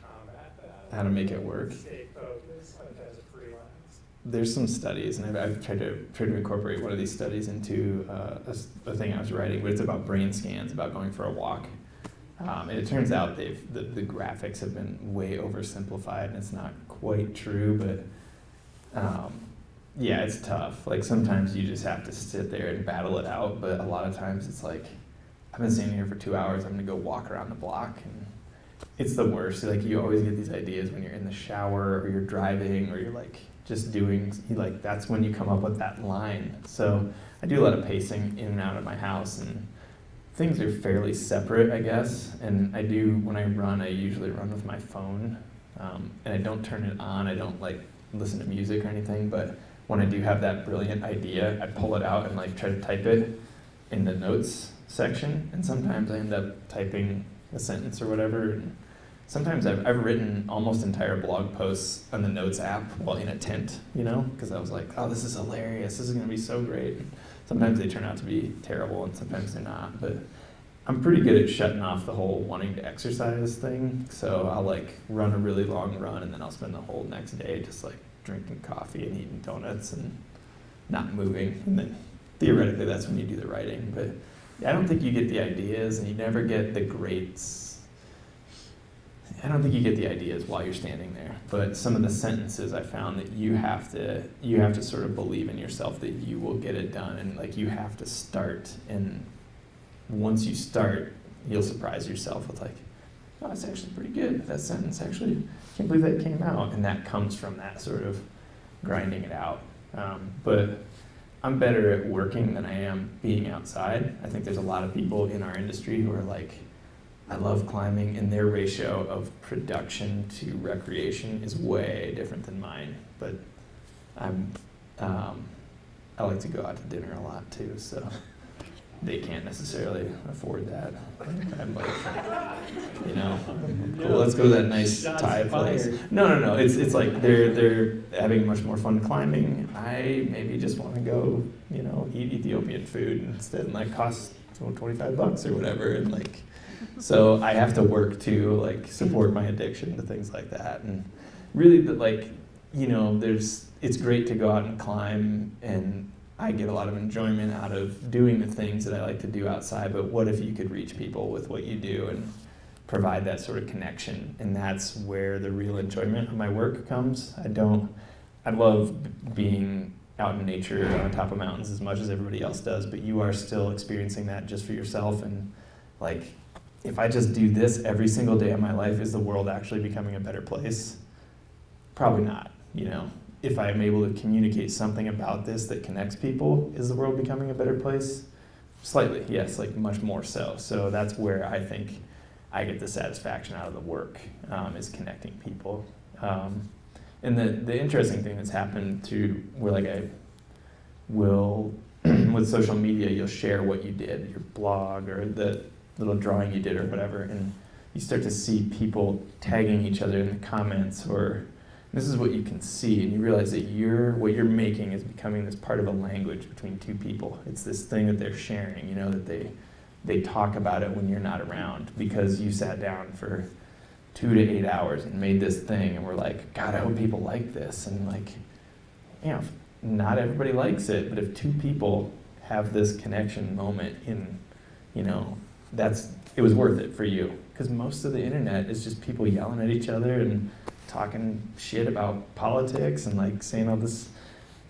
combat that. How to make it work. Stay focused like as a freelance. There's some studies, and I've tried to incorporate one of these studies into a thing I was writing, but it's about brain scans, about going for a walk. And it turns out the graphics have been way oversimplified, and it's not quite true, but yeah, it's tough. Like sometimes you just have to sit there and battle it out, but a lot of times it's like, I've been sitting here for 2 hours, I'm gonna go walk around the block, and it's the worst. Like you always get these ideas when you're in the shower, or you're driving, or you're like just doing, like that's when you come up with that line. So I do a lot of pacing in and out of my house, and things are fairly separate, I guess. And I do, when I run, I usually run with my phone, and I don't turn it on. I don't like listen to music or anything, but when I do have that brilliant idea, I pull it out and like try to type it in the notes section. And sometimes I end up typing a sentence or whatever. And sometimes I've written almost entire blog posts on the Notes app while in a tent, because I was like, oh, this is hilarious. This is going to be so great. And sometimes they turn out to be terrible, and sometimes they're not. But I'm pretty good at shutting off the whole wanting to exercise thing. So I'll like run a really long run, and then I'll spend the whole next day just like drinking coffee and eating donuts and not moving. And then theoretically that's when you do the writing. But I don't think you get the ideas, and you never get the greats. I don't think you get the ideas while you're standing there. But some of the sentences, I found that you have to sort of believe in yourself that you will get it done, and like you have to start. And once you start, you'll surprise yourself with like, oh, it's actually pretty good. That sentence actually, can't believe that came out. And that comes from that sort of grinding it out. But I'm better at working than I am being outside. I think there's a lot of people in our industry who are like, I love climbing, and their ratio of production to recreation is way different than mine. But I like to go out to dinner a lot too, so they can't necessarily afford that. I'm like, cool, let's go to that nice Thai place. No. It's like they're having much more fun climbing. I maybe just want to go, eat Ethiopian food instead, and like cost $25 or whatever, and like. So I have to work to like support my addiction to things like that, and really, it's great to go out and climb, and I get a lot of enjoyment out of doing the things that I like to do outside. But what if you could reach people with what you do and provide that sort of connection? And that's where the real enjoyment of my work comes. I love being out in nature on top of mountains as much as everybody else does, but you are still experiencing that just for yourself. And like, if I just do this every single day of my life, is the world actually becoming a better place? Probably not, If I'm able to communicate something about this that connects people, is the world becoming a better place? Slightly, yes, like much more so. So that's where I think I get the satisfaction out of the work, is connecting people. And the interesting thing that's happened through where like I will, with social media, you'll share what you did, your blog or the little drawing you did or whatever, and you start to see people tagging each other in the comments, or this is what you can see, and you realize that what you're making is becoming this part of a language between two people. It's this thing that they're sharing, you know, that they talk about it when you're not around because you sat down for 2 to 8 hours and made this thing, and we're like, God, I hope people like this. And like, you know, not everybody likes it, but if two people have this connection moment in, you know, it was worth it for you. Because most of the internet is just people yelling at each other and talking shit about politics and like saying all this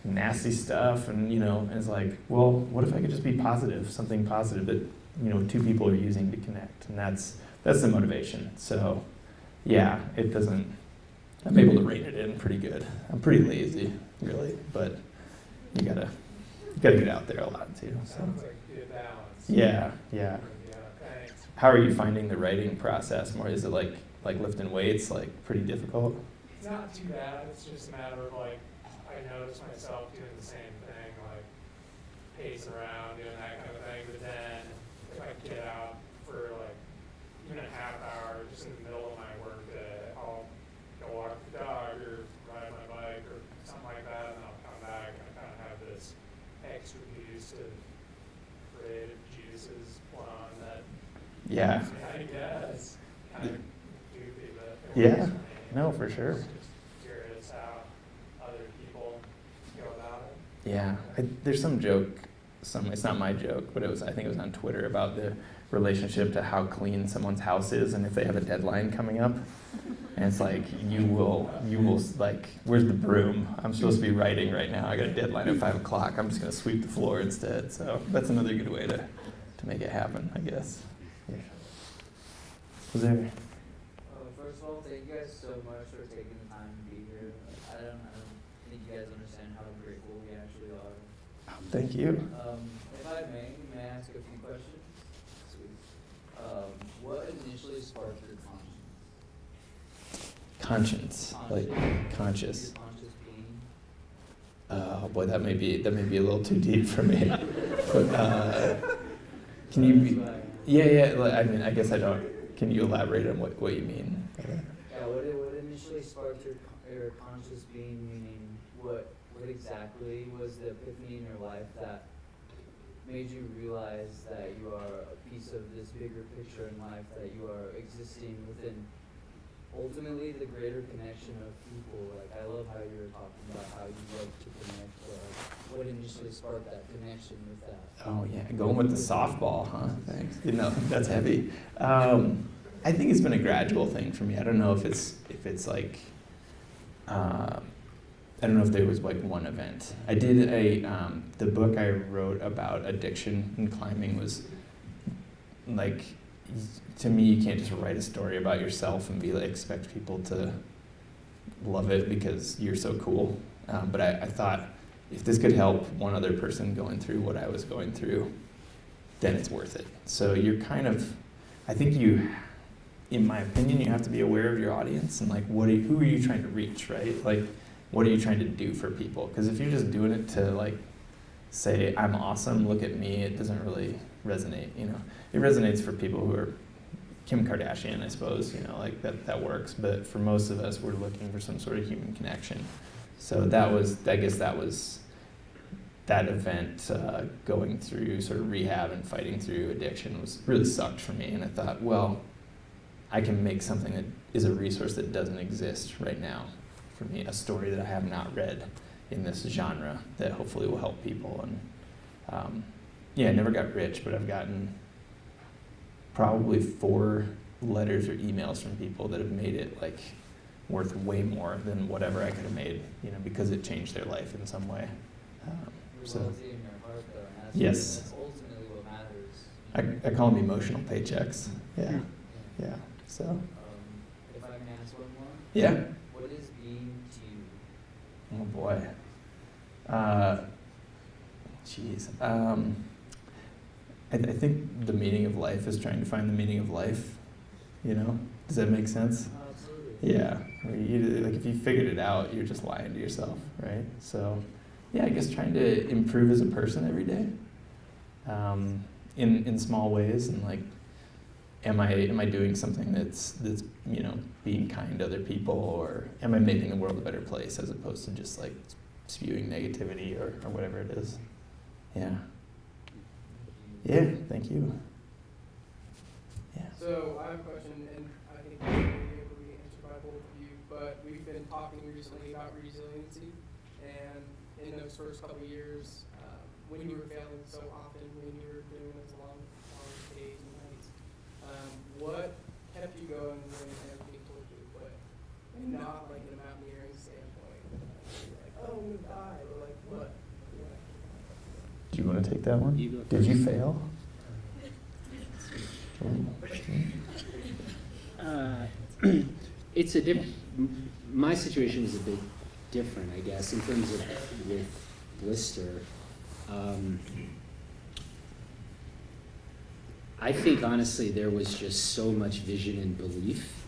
nasty stuff, and you know, it's like, well, what if I could just be positive, something positive that, you know, two people are using to connect, and that's the motivation. So yeah, I'm able to rein it in pretty good. I'm pretty lazy, really, but you gotta get out there a lot too. So. Sounds like good balance. Yeah. Yeah, thanks. How are you finding the writing process more? Is it like lifting weights, like pretty difficult? It's not too bad. It's just a matter of like, I notice myself doing the same thing, like pacing around, doing that kind of thing. But then if I get out for like even a half hour, just in the middle of my work day, I'll go walk the dog or ride my bike or something like that, and then I'll come back and I kind of have this extra boost of creative juices flowing that. Yeah. I guess kind of goofy, but it Yeah. works for me. No, for sure. Just curious how other people go about it. Yeah, there's some joke, it's not my joke, but I think it was on Twitter about the relationship to how clean someone's house is and if they have a deadline coming up. And it's like, you will like, where's the broom? I'm supposed to be writing right now. I got a deadline at 5 o'clock. I'm just gonna sweep the floor instead. So that's another good way to make it happen, I guess. Yeah. Was there? First of all, thank you guys so much for taking the time to be here. I don't think you guys understand how grateful we actually are. Thank you. If I may I ask a few questions? Sweet. What initially sparked your Conscience, like conscious. Your conscious being? Oh boy, that may be a little too deep for me. But can you be? Yeah. I mean, I guess I don't. Can you elaborate on what you mean by that? Yeah. What initially sparked your conscious being? Meaning, what exactly was the epiphany in your life that made you realize that you are a piece of this bigger picture in life, that you are existing within ultimately the greater connection of people? Like, I love how you were talking about how you love to connect. What initially sparked that connection with that? Oh yeah, going with the softball, huh? Thanks. You know, that's heavy. I think it's been a gradual thing for me. I don't know if it's like, I don't know if there was like one event. I did the book I wrote about addiction and climbing was like, to me, you can't just write a story about yourself and be like, expect people to love it because you're so cool. But I thought, if this could help one other person going through what I was going through, then it's worth it. So you're kind of, I think in my opinion, you have to be aware of your audience and like, who are you trying to reach, right? Like, what are you trying to do for people? Because if you're just doing it to like, say, I'm awesome, look at me, it doesn't really resonate, you know? It resonates for people who are Kim Kardashian, I suppose, you know, like that works. But for most of us, we're looking for some sort of human connection. So I guess that was that event, going through sort of rehab and fighting through addiction really sucked for me. And I thought, well, I can make something that is a resource that doesn't exist right now for me, a story that I have not read in this genre that hopefully will help people. And I never got rich, but I've gotten probably 4 letters or emails from people that have made it like worth way more than whatever I could have made, you know, because it changed their life in some way. So Loyalty in your heart, though, and that's yes, ultimately what matters. I call them emotional paychecks. Yeah. So If I may ask one more. yeah. What is being to you? Oh boy. I think the meaning of life is trying to find the meaning of life, you know? Does that make sense? Absolutely. Yeah. I mean, like if you figured it out, you're just lying to yourself, right? So, yeah, I guess trying to improve as a person every day, in small ways, and like, am I doing something that's you know, being kind to other people, or am I making the world a better place as opposed to just like spewing negativity or whatever it is. Yeah. Yeah, thank you. Yeah. So I have a question, and I think this may be able to be answered by both of you, but we've been talking recently about resiliency, and in those first couple of years, when you were failing so often, when you were doing those long days and nights, what kept you going when everything told you to quit? And not like in a mountaineering standpoint, like, oh, I'm gonna die, or like, what? Do you want to take that one? You go Did you fail? It's a different. My situation is a bit different, I guess, in terms of with Blister. I think honestly there was just so much vision and belief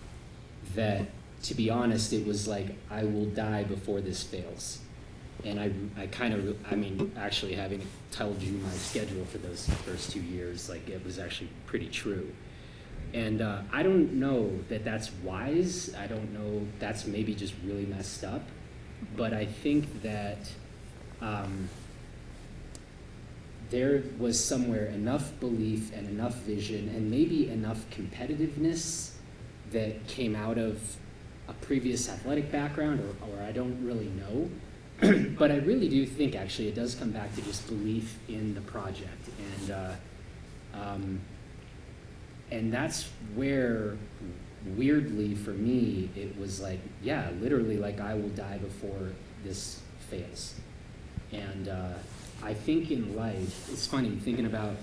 that, to be honest, it was like I will die before this fails. And I mean, actually having told you my schedule for those first 2 years, like it was actually pretty true. And I don't know that that's wise. I don't know, that's maybe just really messed up. But I think that there was somewhere enough belief and enough vision and maybe enough competitiveness that came out of a previous athletic background, or I don't really know. But I really do think actually it does come back to just belief in the project, and that's where, weirdly for me, it was like, yeah, literally like I will die before this fails. And I think in life, it's funny thinking about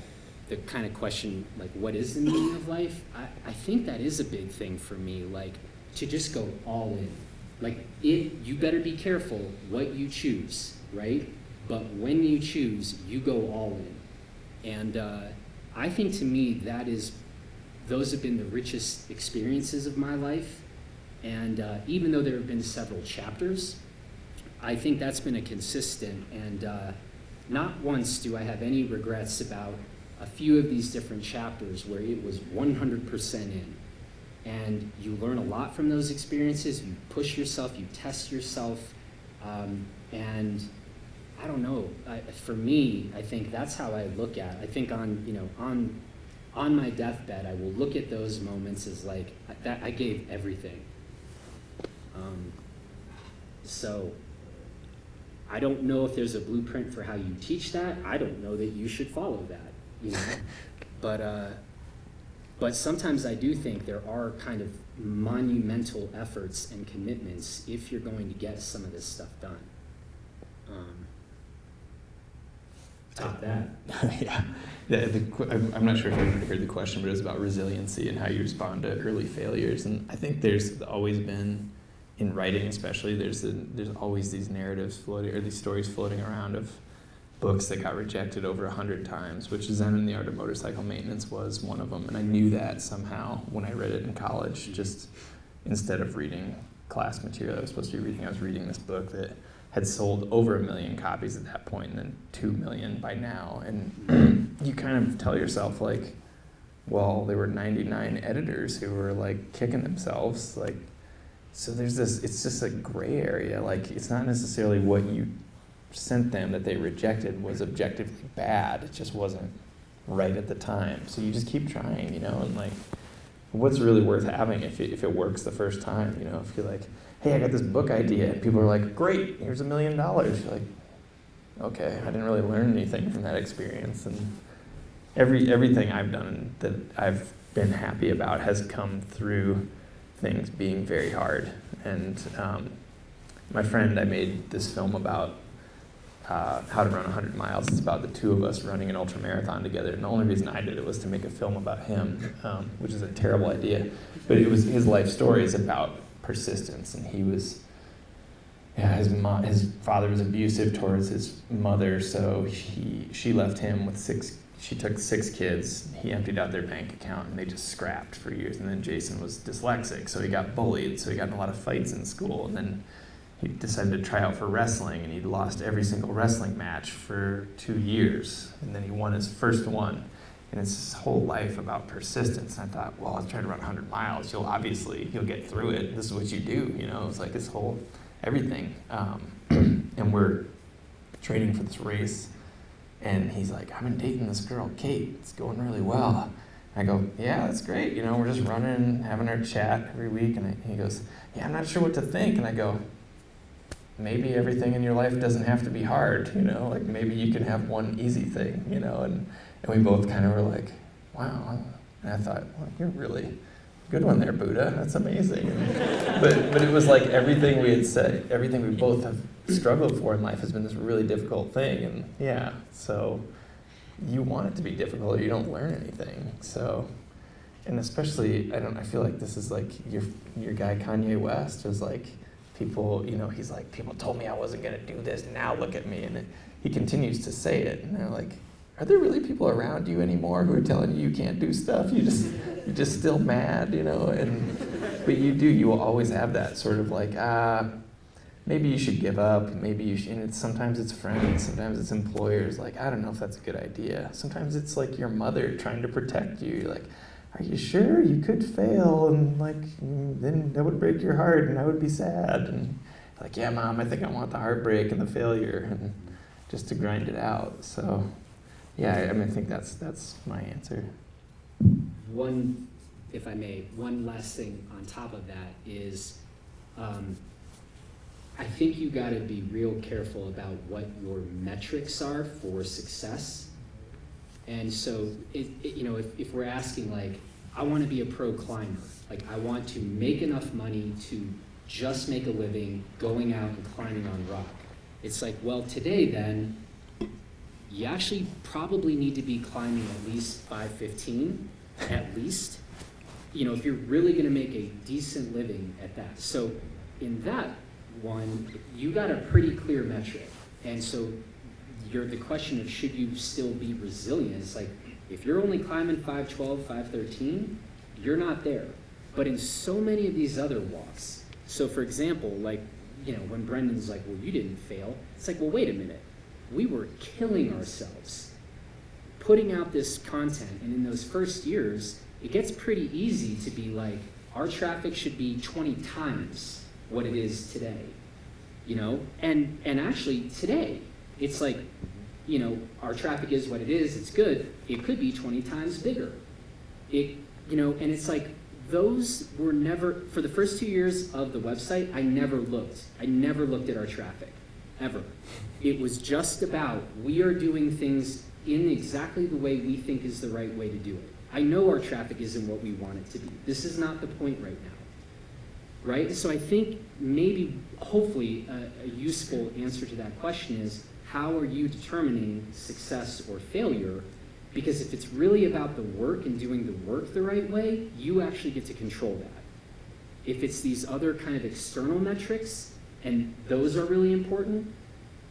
the kind of question like what is the meaning of life. I think that is a big thing for me, like to just go all in. Like you better be careful what you choose, right? But when you choose, you go all in. And I think to me those have been the richest experiences of my life. And even though there have been several chapters, I think that's been a consistent, and not once do I have any regrets about a few of these different chapters where it was 100% in. And you learn a lot from those experiences. You push yourself, you test yourself, and I don't know. For me, I think that's how I look at it. I think on my deathbed, I will look at those moments as like that. I gave everything. So I don't know if there's a blueprint for how you teach that. I don't know that you should follow that, you know. But sometimes I do think there are kind of monumental efforts and commitments if you're going to get some of this stuff done. Top that. Yeah. I'm not sure if everybody heard the question, but it was about resiliency and how you respond to early failures. And I think there's always been, in writing especially, there's always these narratives floating, or these stories floating around of books that got rejected over 100 times, which Zen and the Art of Motorcycle Maintenance was one of them. And I knew that somehow when I read it in college, just instead of reading class material I was supposed to be reading, I was reading this book that had sold over 1 million copies at that point, and then 2 million by now. And you kind of tell yourself like, well, there were 99 editors who were like kicking themselves. Like, so there's this, it's just a gray area. Like, it's not necessarily what you sent them that they rejected was objectively bad. It just wasn't right at the time. So you just keep trying, you know, and like, what's really worth having if it works the first time, you know, if you're like, hey, I got this book idea, and people are like, great, here's $1 million. You're like, okay, I didn't really learn anything from that experience. And everything I've done that I've been happy about has come through things being very hard. And my friend, I made this film about how to run 100 miles. It's about the two of us running an ultra marathon together. And the only reason I did it was to make a film about him, which is a terrible idea. But it was his life story is about persistence. And he was, his father was abusive towards his mother, so she left him with 6 she took 6 kids, he emptied out their bank account, and they just scrapped for years. And then Jason was dyslexic, so he got bullied, so he got in a lot of fights in school. And then he decided to try out for wrestling, and he'd lost every single wrestling match for 2 years. And then he won his first one. And it's his whole life about persistence. And I thought, well, I'll try to run 100 miles. You'll get through it. This is what you do, you know? It's like his whole everything. And we're training for this race. And he's like, I've been dating this girl, Kate. It's going really well. I go, yeah, that's great. You know, we're just running, having our chat every week. And he goes, yeah, I'm not sure what to think. And I go, maybe everything in your life doesn't have to be hard, you know? Like maybe you can have one easy thing, you know? And we both kind of were like, wow. And I thought, well, you're really good one there, Buddha. That's amazing. But it was like everything we had said, everything we both have struggled for in life has been this really difficult thing. And yeah, so you want it to be difficult or you don't learn anything. So, and especially, I feel like this is like your guy Kanye West was like, people, you know, he's like, people told me I wasn't going to do this. Now look at me. And he continues to say it. And they're like, are there really people around you anymore who are telling you can't do stuff? You're just still mad, you know? But you will always have that sort of like, maybe you should give up. Maybe you should, and sometimes it's friends, sometimes it's employers. Like, I don't know if that's a good idea. Sometimes it's like your mother trying to protect you. You're like, are you sure? You could fail, and like, then that would break your heart, and I would be sad. And like, yeah, Mom, I think I want the heartbreak and the failure, and just to grind it out. So, yeah, I mean, I think that's my answer. One, if I may, one last thing on top of that is, I think you got to be real careful about what your metrics are for success. And so, you know, if we're asking like, I want to be a pro climber, like I want to make enough money to just make a living going out and climbing on rock. It's like, well, today then, you actually probably need to be climbing at least 515, at least, you know, if you're really going to make a decent living at that. So in that one, you got a pretty clear metric. And so the question of should you still be resilient, it's like, if you're only climbing 512, 513, you're not there. But in so many of these other walks, so for example, like, you know, when Brendan's like, well, you didn't fail, it's like, well, wait a minute. We were killing ourselves putting out this content, and in those first years, it gets pretty easy to be like, our traffic should be 20 times what it is today, you know? And actually today, it's like, you know, our traffic is what it is, it's good. It could be 20 times bigger. You know, and it's like, those were never, for the first 2 years of the website, I never looked at our traffic, ever. It was just about, we are doing things in exactly the way we think is the right way to do it. I know our traffic isn't what we want it to be. This is not the point right now, right? So I think maybe, hopefully, a useful answer to that question is, how are you determining success or failure? Because if it's really about the work and doing the work the right way, you actually get to control that. If it's these other kind of external metrics, and those are really important,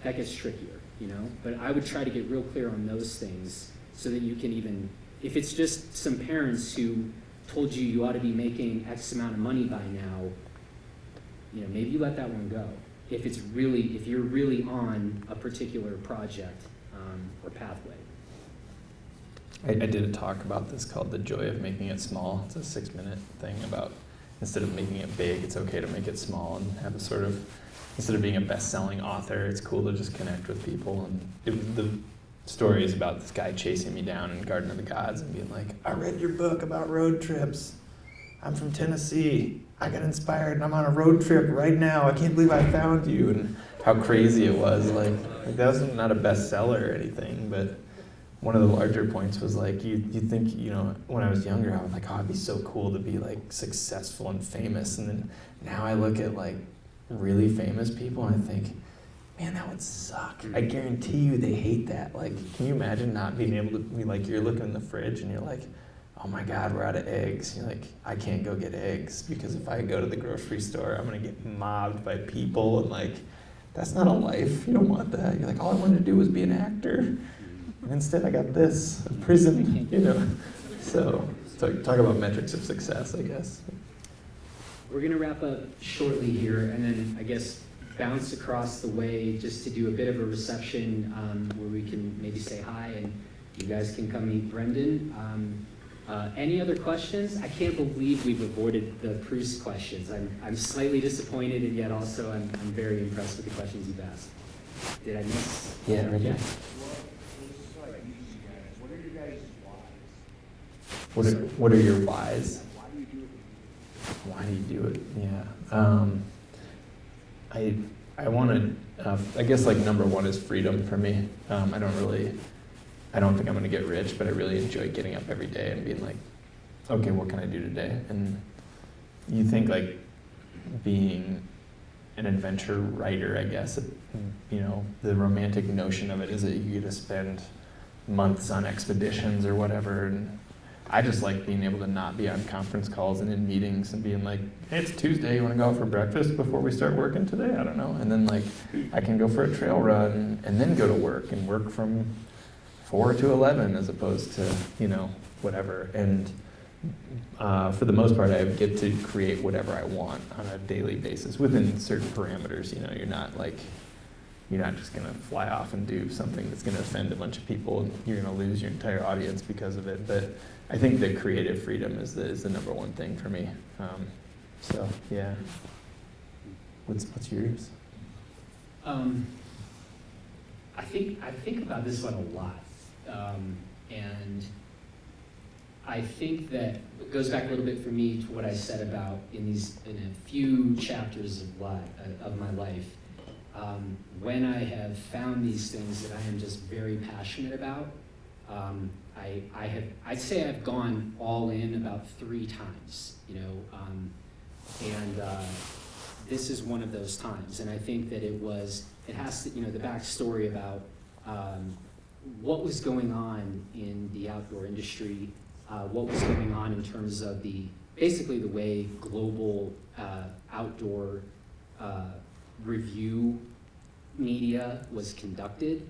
that gets trickier, you know? But I would try to get real clear on those things so that you can even, if it's just some parents who told you you ought to be making X amount of money by now, you know, maybe you let that one go. If you're really on a particular project or pathway. I did a talk about this called The Joy of Making It Small. It's a 6-minute thing about, instead of making it big, it's okay to make it small and have a sort of, instead of being a best-selling author, it's cool to just connect with people. And the story is about this guy chasing me down in Garden of the Gods and being like, I read your book about road trips. I'm from Tennessee. I got inspired and I'm on a road trip right now. I can't believe I found you. And how crazy it was. Like that was not a bestseller or anything, but one of the larger points was like, you think, you know, when I was younger, I was like, oh, it'd be so cool to be like successful and famous. And then now I look at like really famous people and I think, man, that would suck. I guarantee you they hate that. Like, can you imagine not being able to be like, you're looking in the fridge and you're like, oh my God, we're out of eggs. You're like, I can't go get eggs because if I go to the grocery store, I'm gonna get mobbed by people and like, that's not a life. You don't want that. You're like, all I wanted to do was be an actor. And instead I got this, a prison, you know. So talk about metrics of success, I guess. We're going to wrap up shortly here, and then I guess bounce across the way just to do a bit of a reception where we can maybe say hi, and you guys can come meet Brendan. Any other questions? I can't believe we've avoided the Proust questions. I'm slightly disappointed, and yet also I'm very impressed with the questions you've asked. Did I miss? Yeah, right here. What are your whys? Why do you do it? Yeah. I want to, I guess like number one is freedom for me. I don't think I'm going to get rich, but I really enjoy getting up every day and being like, okay, what can I do today? And you think like being an adventure writer, I guess, you know, the romantic notion of it is that you get to spend months on expeditions or whatever. And I just like being able to not be on conference calls and in meetings and being like, hey, it's Tuesday, you want to go out for breakfast before we start working today? I don't know. And then like I can go for a trail run and then go to work and work from 4 to 11 as opposed to, you know, whatever. And for the most part, I get to create whatever I want on a daily basis within certain parameters. You know, you're not just going to fly off and do something that's going to offend a bunch of people and you're going to lose your entire audience because of it. But I think that creative freedom is the number one thing for me. So yeah. What's yours? I think about this one a lot, and I think that it goes back a little bit for me to what I said about in a few chapters of my life. When I have found these things that I am just very passionate about, I'd say I've gone all in about 3 times, you know, and this is one of those times. And I think that it has to, you know, the backstory about what was going on in the outdoor industry, what was going on in terms of basically the way global outdoor review media was conducted.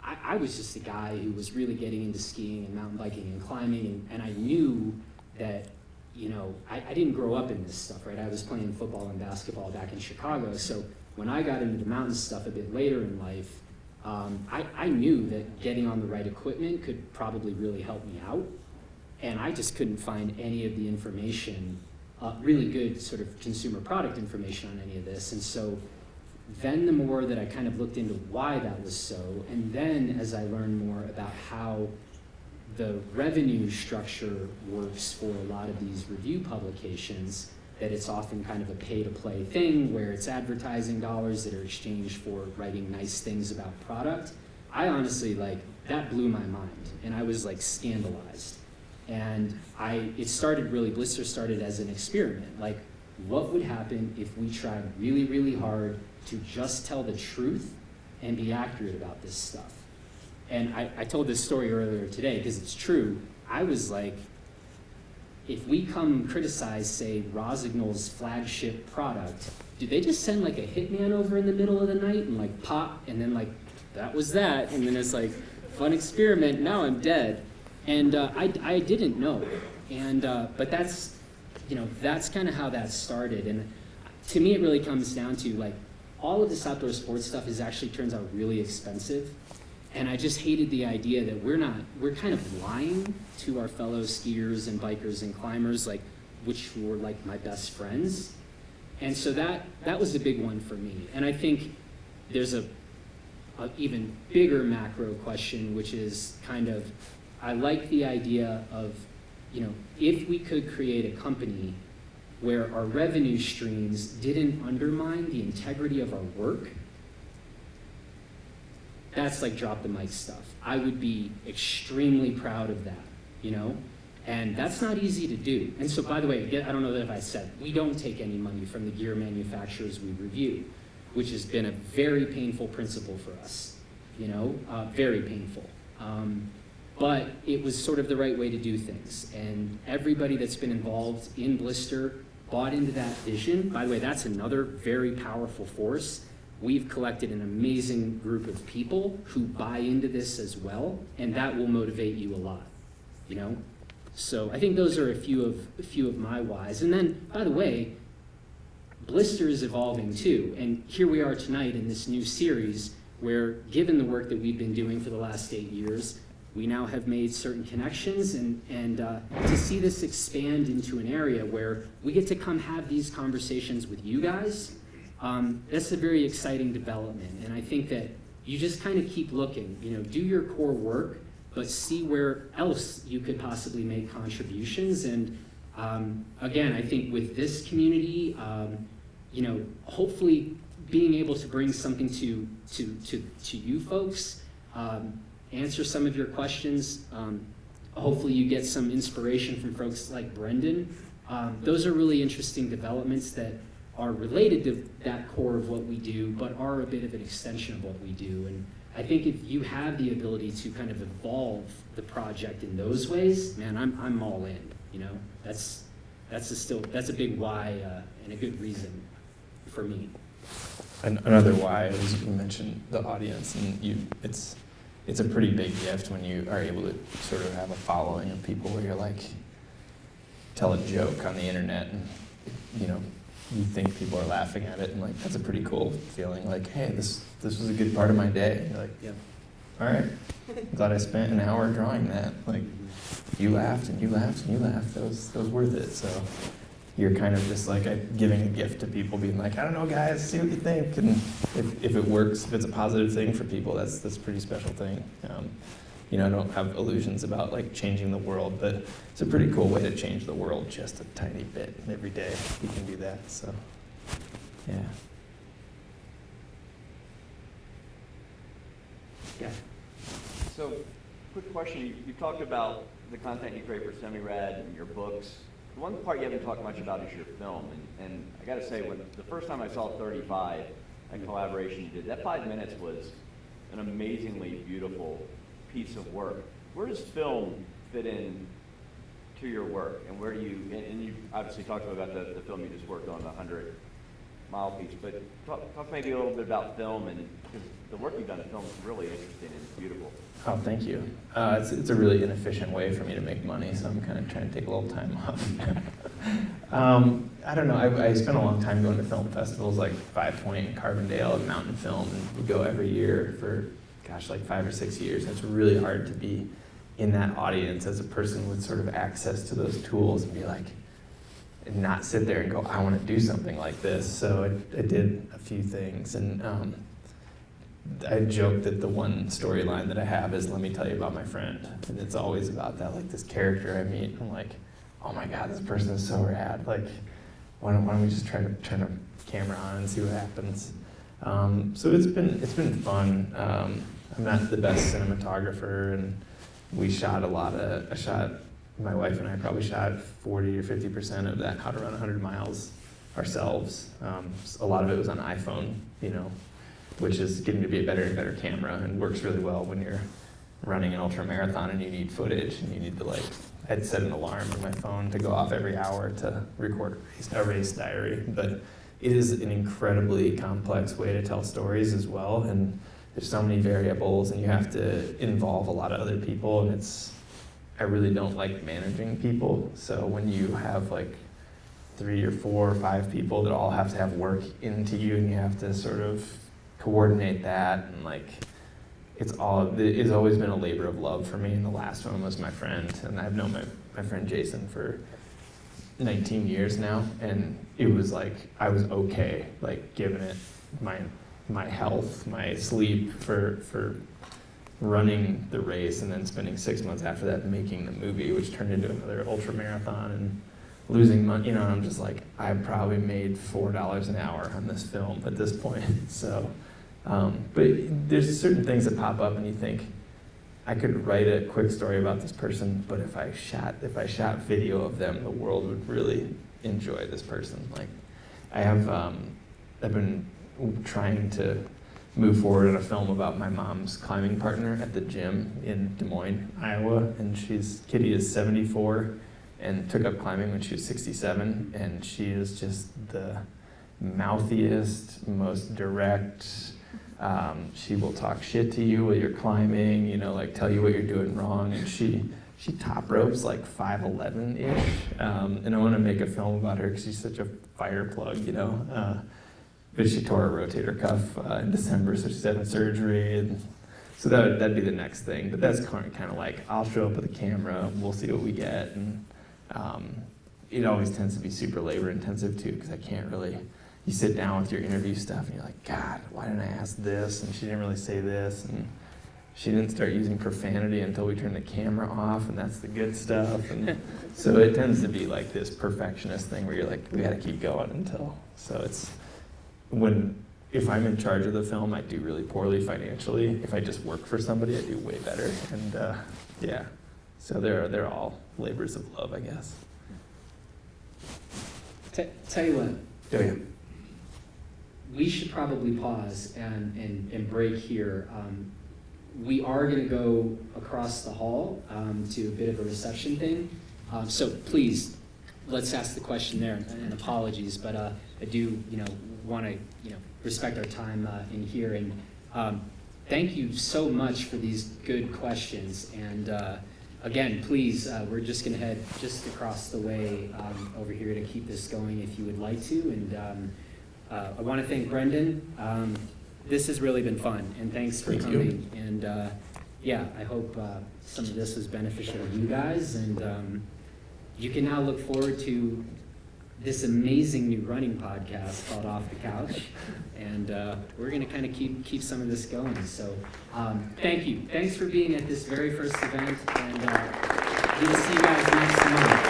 I was just a guy who was really getting into skiing and mountain biking and climbing, and I knew that, you know, I didn't grow up in this stuff, right? I was playing football and basketball back in Chicago, so when I got into the mountain stuff a bit later in life, I knew that getting on the right equipment could probably really help me out, and I just couldn't find any of the information, really good sort of consumer product information on any of this. And so then the more that I kind of looked into why that was so, and then as I learned more about how the revenue structure works for a lot of these review publications, that it's often kind of a pay-to-play thing where it's advertising dollars that are exchanged for writing nice things about product. I honestly, like, that blew my mind, and I was like scandalized. And Blister started as an experiment. Like, what would happen if we tried really, really hard to just tell the truth and be accurate about this stuff? And I told this story earlier today because it's true. I was like, if we come criticize, say, Rosignol's flagship product, do they just send like a hitman over in the middle of the night and like pop, and then like, that was that, and then it's like, fun experiment, now I'm dead. And I didn't know. And but that's, you know, that's kind of how that started. And to me, it really comes down to like, all of this outdoor sports stuff actually turns out really expensive. And I just hated the idea that we're kind of lying to our fellow skiers and bikers and climbers, like, which were like my best friends. And so that was a big one for me. And I think there's a even bigger macro question, which is kind of, I like the idea of, you know, if we could create a company where our revenue streams didn't undermine the integrity of our work, that's like drop the mic stuff. I would be extremely proud of that, you know? And that's not easy to do. And so, by the way, I don't know that if I said, we don't take any money from the gear manufacturers we review, which has been a very painful principle for us, you know, very painful. But it was sort of the right way to do things. And everybody that's been involved in Blister bought into that vision. By the way, that's another very powerful force. we've collected an amazing group of people who buy into this as well, and that will motivate you a lot, you know? So I think those are a few of my whys. And then, by the way, Blister is evolving too, and here we are tonight in this new series where, given the work that we've been doing for the last 8 years, we now have made certain connections, and to see this expand into an area where we get to come have these conversations with you guys, that's a very exciting development. And I think that you just kind of keep looking, you know, do your core work, but see where else you could possibly make contributions. And again, I think with this community, you know, hopefully being able to bring something to you folks, answer some of your questions. Hopefully you get some inspiration from folks like Brendan. Those are really interesting developments that are related to that core of what we do, but are a bit of an extension of what we do. And I think if you have the ability to kind of evolve the project in those ways, man, I'm all in. You know, that's a big why and a good reason for me. Another why is you mentioned the audience, and it's a pretty big gift when you are able to sort of have a following of people where you're like, tell a joke on the internet and, you know, you think people are laughing at it, and like that's a pretty cool feeling. Like, hey, this was a good part of my day. And you're like, Yeah. all right, glad I spent an hour drawing that. Like, you laughed and you laughed and you laughed. That was worth it. So you're kind of just like giving a gift to people, being like, I don't know, guys, see what you think. And if it works, if it's a positive thing for people, that's a pretty special thing. You know, I don't have illusions about like changing the world, but it's a pretty cool way to change the world just a tiny bit. And every day you can do that. So, yeah. Yeah. So, quick question. You talked about the content you create for semi-rad and your books. The one part you haven't talked much about is your film. And I got to say, when the first time I saw 35, that collaboration you did, that 5 minutes was an amazingly beautiful piece of work. Where does film fit in to your work? And where do you, and you obviously talked about the film you just worked on, the 100-mile piece, but talk maybe a little bit about film, and because the work you've done in film is really interesting and beautiful. Oh, thank you. It's a really inefficient way for me to make money, so I'm kind of trying to take a little time off. I don't know, I spent a long time going to film festivals like 5 Point and Carbondale and Mountain Film, and would go every year for, gosh, like 5 or 6 years. It's really hard to be in that audience as a person with sort of access to those tools and be like, and not sit there and go, I want to do something like this. So I did a few things, and I joke that the one storyline that I have is, let me tell you about my friend. And it's always about that, like this character I meet. I'm like, oh my God, this person is so rad. Like, why don't we just try to turn a camera on and see what happens? So it's been fun. I'm not the best cinematographer, and we shot my wife and I probably shot 40 or 50% of that How to Run 100 Miles ourselves. A lot of it was on iPhone, you know, which is getting to be a better and better camera, and works really well when you're running an ultra marathon and you need footage and you need to like, I'd set an alarm on my phone to go off every hour to record a race diary. But it is an incredibly complex way to tell stories as well, and there's so many variables, and you have to involve a lot of other people, and I really don't like managing people. So when you have like 3 or 4 or 5 people that all have to have work into you, and you have to sort of coordinate that, and like it's always been a labor of love for me. And the last one was my friend, and I've known my friend Jason for 19 years now, and it was like I was okay, like giving it my health, my sleep for running the race, and then spending 6 months after that making the movie, which turned into another ultra marathon, and losing money, you know. And I'm just like, I probably made $4 an hour on this film at this point. So, but there's certain things that pop up, and you think, I could write a quick story about this person, but if I shot video of them, the world would really enjoy this person. Like, I've been trying to move forward on a film about my mom's climbing partner at the gym in Des Moines, Iowa, and Kitty is 74 and took up climbing when she was 67, and she is just the mouthiest, most direct. She will talk shit to you while you're climbing, you know, like tell you what you're doing wrong. And she top ropes like 5'11"-ish. And I want to make a film about her because she's such a fire plug, you know. But she tore her rotator cuff in December, so she's having surgery. And so that'd be the next thing. But that's kind of like, I'll show up with a camera, we'll see what we get. And it always tends to be super labor intensive too, because I can't really, you sit down with your interview stuff and you're like, God, why didn't I ask this? And she didn't really say this. And she didn't start using profanity until we turned the camera off, and that's the good stuff. And so it tends to be like this perfectionist thing where you're like, we gotta keep going until, so it's, if I'm in charge of the film, I do really poorly financially. If I just work for somebody, I do way better. And yeah, so they're all labors of love, I guess. Tell you what, Oh, yeah. we should probably pause and break here. We are going to go across the hall to a bit of a reception thing. So please, let's ask the question there. And apologies, but I do, want to, respect our time in here. And thank you so much for these good questions. And again, please, we're just going to head just across the way over here to keep this going if you would like to. And I want to thank Brendan. This has really been fun, and thanks for coming. And yeah, I hope some of this was beneficial to you guys. And you can now look forward to this amazing new running podcast called Off the Couch. And we're going to kind of keep some of this going. So thank you. Thanks for being at this very first event. And we'll see you guys next month.